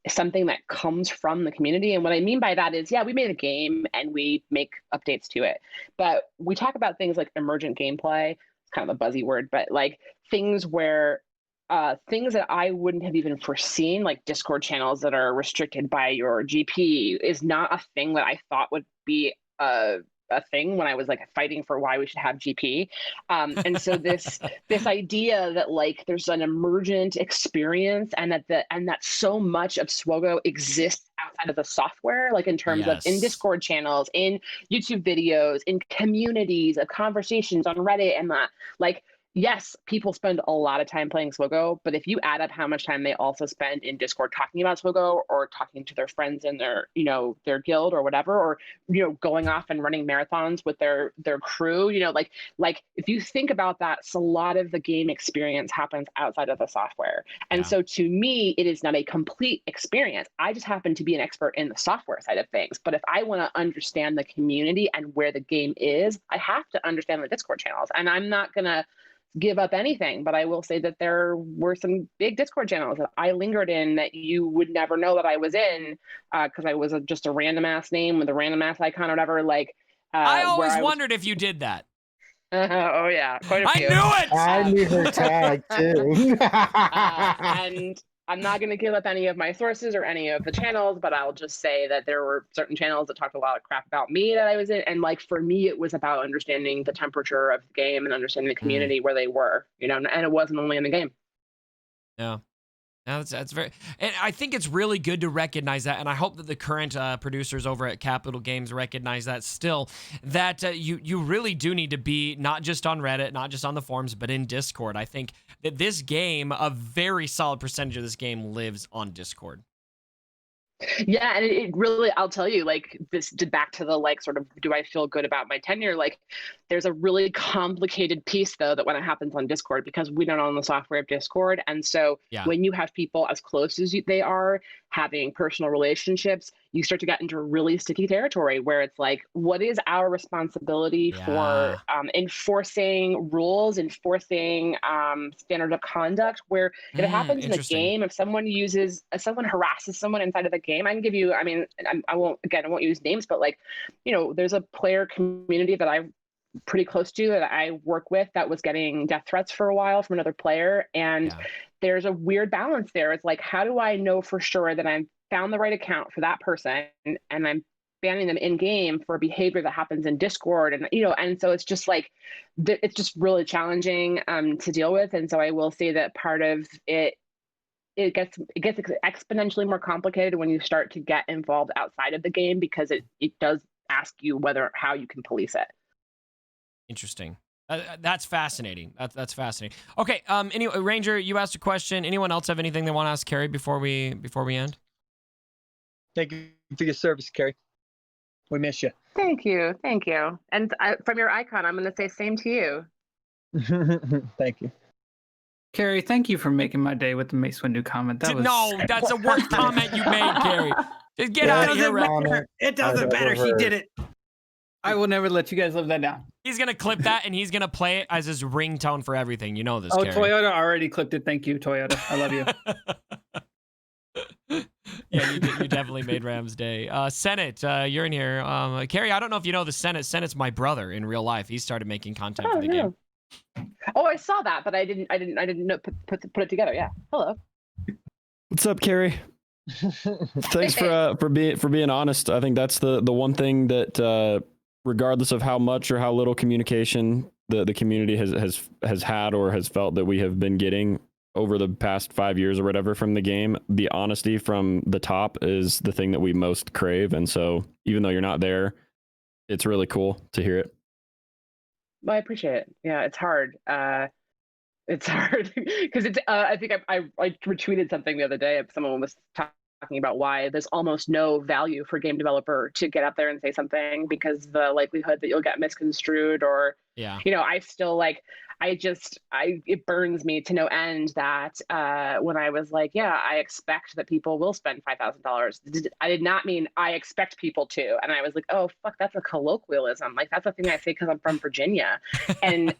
something that comes from the community. And what I mean by that is, we made a game and we make updates to it. But we talk about things like emergent gameplay. It's kind of a buzzy word, but like things where things that I wouldn't have even foreseen, like Discord channels that are restricted by your GP, is not a thing that I thought would be a thing when I was like fighting for why we should have GP. And so this idea that like there's an emergent experience and that so much of SWGoH exists outside of the software, like in terms of in Discord channels, in YouTube videos, in communities of conversations on Reddit, and that like, yes, people spend a lot of time playing SWGoH, but if you add up how much time they also spend in Discord talking about SWGoH or talking to their friends in their, their guild or whatever, or, going off and running marathons with their crew, like if you think about that, a lot of the game experience happens outside of the software. And so to me, it is not a complete experience. I just happen to be an expert in the software side of things. But if I want to understand the community and where the game is, I have to understand the Discord channels. And I'm not going to give up anything, but I will say that there were some big Discord channels that I lingered in that you would never know that I was in because I was just a random ass name with a random ass icon or whatever. Like I always wondered if you did that. Oh yeah, quite a few. I knew it. I knew her tag too. And I'm not going to give up any of my sources or any of the channels, but I'll just say that there were certain channels that talked a lot of crap about me that I was in. And like, for me, it was about understanding the temperature of the game and understanding the community where they were, and it wasn't only in the game. Yeah. No, that's very, and I think it's really good to recognize that, and I hope that the current producers over at Capital Games recognize that still, that you really do need to be not just on Reddit, not just on the forums, but in Discord. I think that this game, a very solid percentage of this game lives on Discord. Yeah, and it really, I'll tell you, like, this back to the like sort of, do I feel good about my tenure? Like, there's a really complicated piece though that when it happens on Discord, because we don't own the software of Discord, and so when you have people as close as they are having personal relationships, you start to get into really sticky territory where it's like, what is our responsibility for enforcing rules, enforcing standards of conduct? Where if it happens in a game, if someone harasses someone inside of the game, I can give you, I mean, I won't use names, but like, there's a player community that I'm pretty close to that I work with that was getting death threats for a while from another player. And there's a weird balance there. It's like, how do I know for sure that I've found the right account for that person and I'm banning them in game for behavior that happens in Discord? And, and so it's just like, it's just really challenging to deal with. And so I will say that part of it gets exponentially more complicated when you start to get involved outside of the game, because it does ask you how you can police it. Interesting. That's fascinating. That's fascinating. Okay. Anyway, Ranger, you asked a question. Anyone else have anything they want to ask Carrie before we end? Thank you for your service, Carrie. We miss you. Thank you. And from your icon, I'm going to say same to you. Thank you. Carrie, thank you for making my day with the Mace Windu comment. No, that's the worst comment you made, Carrie. Just get out of here. It doesn't matter. He did it. I will never let you guys live that down. He's going to clip that, and he's going to play it as his ringtone for everything. You know this, Oh, Carrie. Toyota already clipped it. Thank you, Toyota. I love you. Yeah, you definitely made Ram's day. Senate, you're in here. Carrie, I don't know if you know the Senate. Senate's my brother in real life. He started making content for the game. Oh, I saw that, but I didn't know, put it together. Yeah. Hello. What's up, Carrie? Thanks for being honest. I think that's the one thing that regardless of how much or how little communication the community has had or has felt that we have been getting over the past 5 years or whatever from the game. The honesty from the top is the thing that we most crave. And so even though you're not there, it's really cool to hear it. Well, I appreciate it. Yeah, it's hard. It's hard because it's. I think I retweeted something the other day. Someone was talking about why there's almost no value for a game developer to get up there and say something because the likelihood that you'll get misconstrued or, I still it burns me to no end that when I was like, I expect that people will spend $5,000. I did not mean I expect people to. And I was like, oh, fuck, that's a colloquialism. Like, that's a thing I say because I'm from Virginia and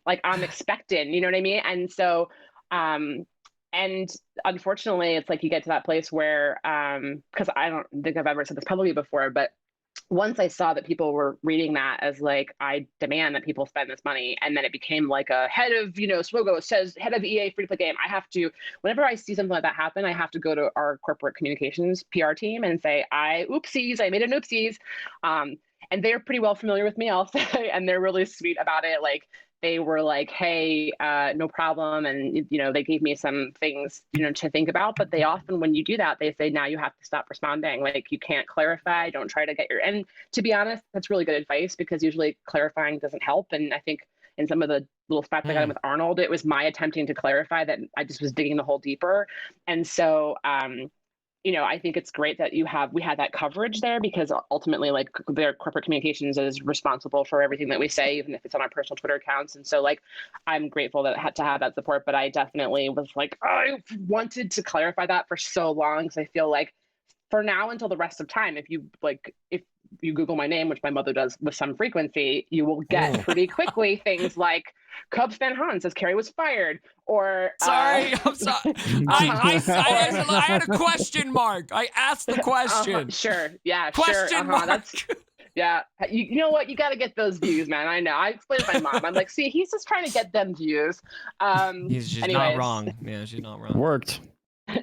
like I'm expecting, you know what I mean? And so, and unfortunately, it's like you get to that place where, because I don't think I've ever said this publicly before, but once I saw that people were reading that as like, I demand that people spend this money, and then it became like a head of, SWGoH says head of EA free to play game. I have to, whenever I see something like that happen, I have to go to our corporate communications PR team and say, I made an oopsies. And they're pretty well familiar with me, I'll say, and they're really sweet about it. Like, they were like, hey, no problem. And, they gave me some things, to think about. But they often, when you do that, they say, now you have to stop responding. Like, you can't clarify. Don't try to get and to be honest, that's really good advice because usually clarifying doesn't help. And I think in some of the little spats I got in with Arnold, it was my attempting to clarify that I just was digging the hole deeper. And so, I think it's great that we had that coverage there because ultimately, like, their corporate communications is responsible for everything that we say, even if it's on our personal Twitter accounts. And so, like, I'm grateful that I had to have that support, but I definitely was like, I wanted to clarify that for so long because I feel like for now until the rest of time, if you Google my name, which my mother does with some frequency, you will get pretty quickly things like Cubs fan Han says Carrie was fired, or sorry, I'm sorry. I had a question mark. I asked the question. Sure, yeah, question sure. Mark. That's yeah. You know what? You got to get those views, man. I know. I explained to my mom. I'm like, see, he's just trying to get them views. She's not wrong. Yeah, she's not wrong. Worked.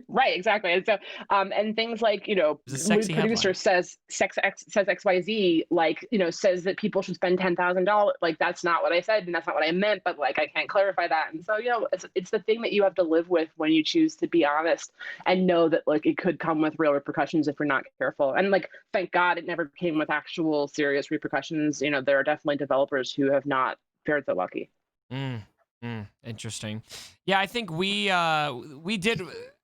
Right, exactly. And so, and things like, when producer says XYZ, like, says that people should spend $10,000. Like, that's not what I said, and that's not what I meant. But like, I can't clarify that. And so, it's the thing that you have to live with when you choose to be honest and know that like it could come with real repercussions if we're not careful. And like, thank God it never came with actual serious repercussions. There are definitely developers who have not fared so lucky. Interesting. Yeah, I think we did.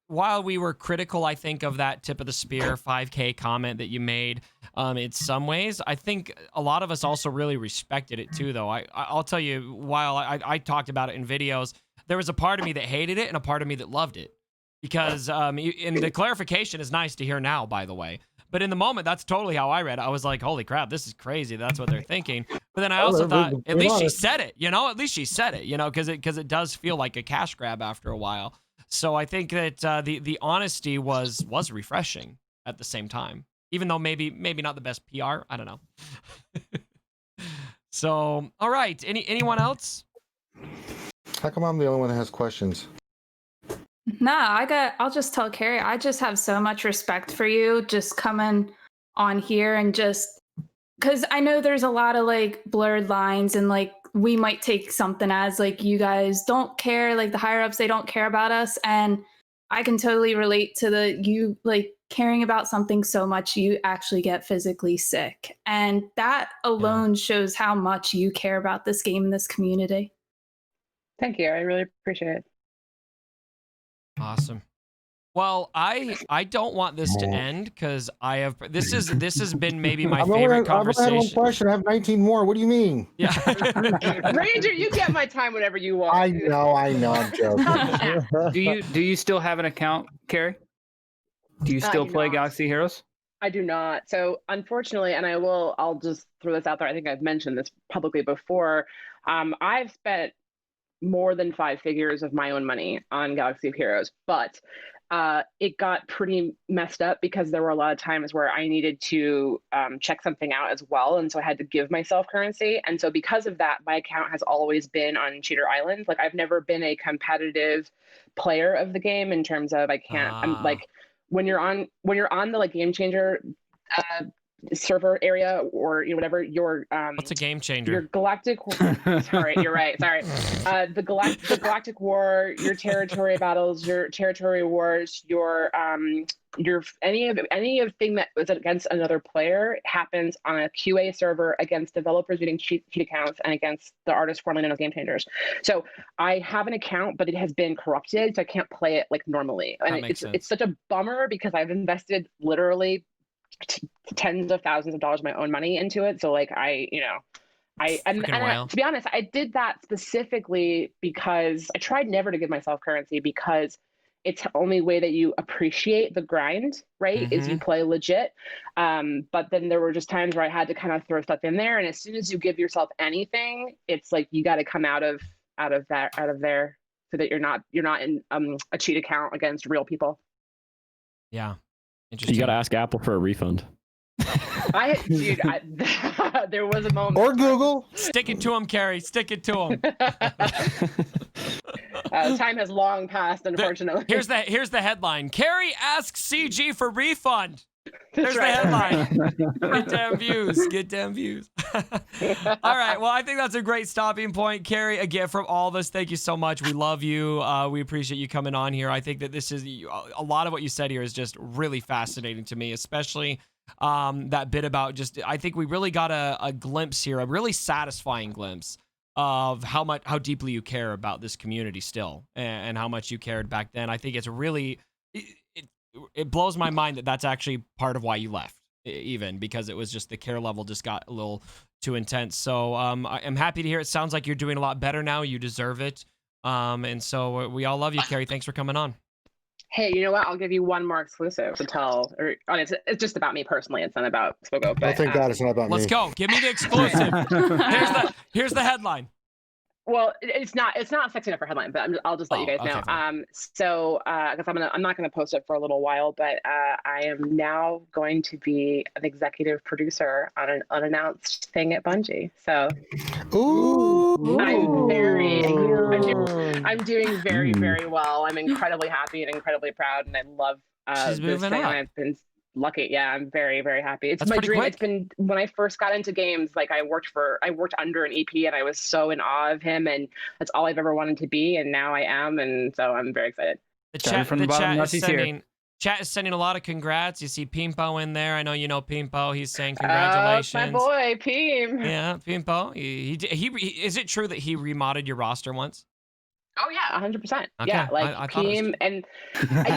While we were critical, I think, of that tip of the spear 5K comment that you made, in some ways, I think a lot of us also really respected it too, though. I'll tell you, while I talked about it in videos, there was a part of me that hated it and a part of me that loved it. Because, and the clarification is nice to hear now, by the way. But in the moment, that's totally how I read it. I was like, holy crap, this is crazy. That's what they're thinking. But then I also thought, at least she said it, At least she said it, because it does feel like a cash grab after a while. So I think that the honesty was refreshing at the same time, even though maybe not the best PR. I don't know. So, all right. Anyone else? How come I'm the only one that has questions? Nah, I'll just tell Carrie, I just have so much respect for you just coming on here and just because I know there's a lot of like blurred lines and like we might take something as like you guys don't care, like the higher ups, they don't care about us. And I can totally relate to you like caring about something so much you actually get physically sick. And that alone shows how much you care about this game and this community. Thank you. I really appreciate it. Awesome. Well, I don't want this to end because this has been maybe my favorite conversation. I have one question. I have 19 more. What do you mean? Yeah. Ranger, you get my time whenever you want. I know. I'm joking. Do you still have an account, Carrie? Do you still play Galaxy Heroes? I do not. So unfortunately, and I'll just throw this out there. I think I've mentioned this publicly before. I've spent more than 5 figures of my own money on Galaxy of Heroes, but it got pretty messed up because there were a lot of times where I needed to check something out as well. And so I had to give myself currency. And so because of that, my account has always been on Cheater Island. Like I've never been a competitive player of the game in terms of I'm like, when you're on the like Game Changer server area, or whatever your what's a game changer? Your Galactic. Sorry, you're right. Sorry. The Galactic War, your territory battles, your territory wars, your any thing that was against another player happens on a QA server against developers using cheat accounts and against the artists formerly known as game changers. So I have an account, but it has been corrupted, so I can't play it like normally. And it's such a bummer because I've invested literally tens of thousands of dollars of my own money into it. So like to be honest, I did that specifically because I tried never to give myself currency, because it's the only way that you appreciate the grind, right? Is you play legit. But then there were just times where I had to kind of throw stuff in there. And as soon as you give yourself anything, it's like you got to come out of there so that you're not in a cheat account against real people. Yeah. Interesting. You got to ask Apple for a refund. There was a moment. Or Google. Stick it to him, Carrie. Stick it to him. Time has long passed, unfortunately. Here's the headline. Carrie asks CG for refund. There's right. the headline. Get damn views. Get damn views. All right. Well, I think that's a great stopping point. Carrie, again, from all of us, thank you so much. We love you. We appreciate you coming on here. I think that this is a lot of what you said here is just really fascinating to me, especially that bit about I think we really got a glimpse here, a really satisfying glimpse of how deeply you care about this community still, and how much you cared back then. I think it's really, it blows my mind that that's actually part of why you left, even because it was just the care level just got a little too intense. So I'm happy to hear. It sounds like you're doing a lot better now. You deserve it. And so we all love you, Carrie. Thanks for coming on. Hey, you know what? I'll give you one more exclusive to tell. It's just about me personally. It's not about SWGoH. But thank God it's not about me. Let's go. Give me the exclusive. Here's the headline. Well, it's not sexy enough for headline, but I'll just let you guys know. Fine. So because I'm not gonna post it for a little while, but I am now going to be an executive producer on an unannounced thing at Bungie. So I'm doing very, very well. I'm incredibly happy and incredibly proud, and I love She's this moving thing. up. I've been lucky. Yeah, I'm very, very happy. It's That's my pretty dream. quick. It's been when I first got into games, like I worked under an EP, and I was so in awe of him, and that's all I've ever wanted to be, and now I am, and so I'm very excited. The chat is sending a lot of congrats. You see Pimpo in there. I know you know Pimpo. He's saying congratulations. My boy, Pim. Yeah, Pimpo. He is it true that he remodded your roster once? Oh yeah, 100%. Okay. Yeah, like I thought it was... and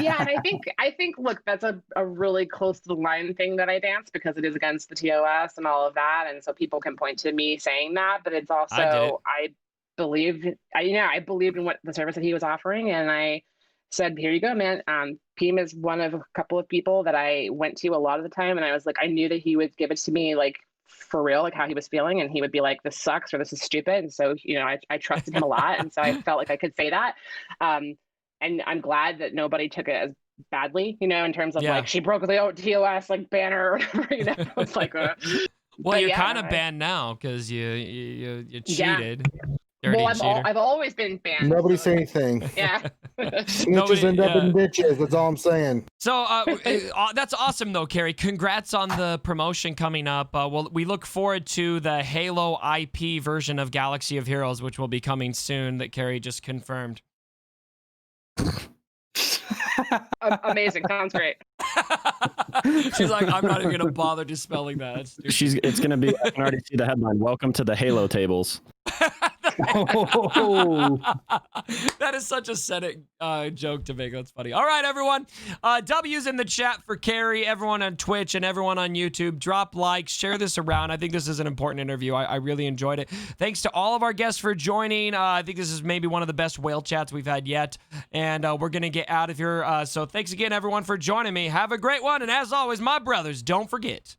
yeah, and I think look, that's a really close to the line thing that I dance, because it is against the TOS and all of that, and so people can point to me saying that, but it's also I believed in what the service that he was offering, and I said, here you go, man. Pim is one of a couple of people that I went to a lot of the time, and I was like, I knew that he would give it to me like for real, like how he was feeling, and he would be like, this sucks or this is stupid. And so, I trusted him a lot, and so I felt like I could say that. And I'm glad that nobody took it as badly, in terms of like she broke the TOS like banner or whatever. It's like, well, you're kind of banned now because you cheated. Well, I've always been banned. Nobody say anything. Yeah. Snitches end up in ditches. That's all I'm saying. So that's awesome, though, Carrie. Congrats on the promotion coming up. Well, we look forward to the Halo IP version of Galaxy of Heroes, which will be coming soon, that Carrie just confirmed. Amazing. Sounds great. She's like, I'm not even going to bother dispelling that. It's going to be, I can already see the headline. Welcome to the Halo tables. That is such a Senate joke to make. That's funny. All right, everyone. W's in the chat for Carrie, everyone on Twitch and everyone on YouTube. Drop likes, share this around. I think this is an important interview. I really enjoyed it. Thanks to all of our guests for joining. I think this is maybe one of the best whale chats we've had yet. And we're going to get out of here. So thanks again, everyone, for joining me. Have a great one. And as always, my brothers, don't forget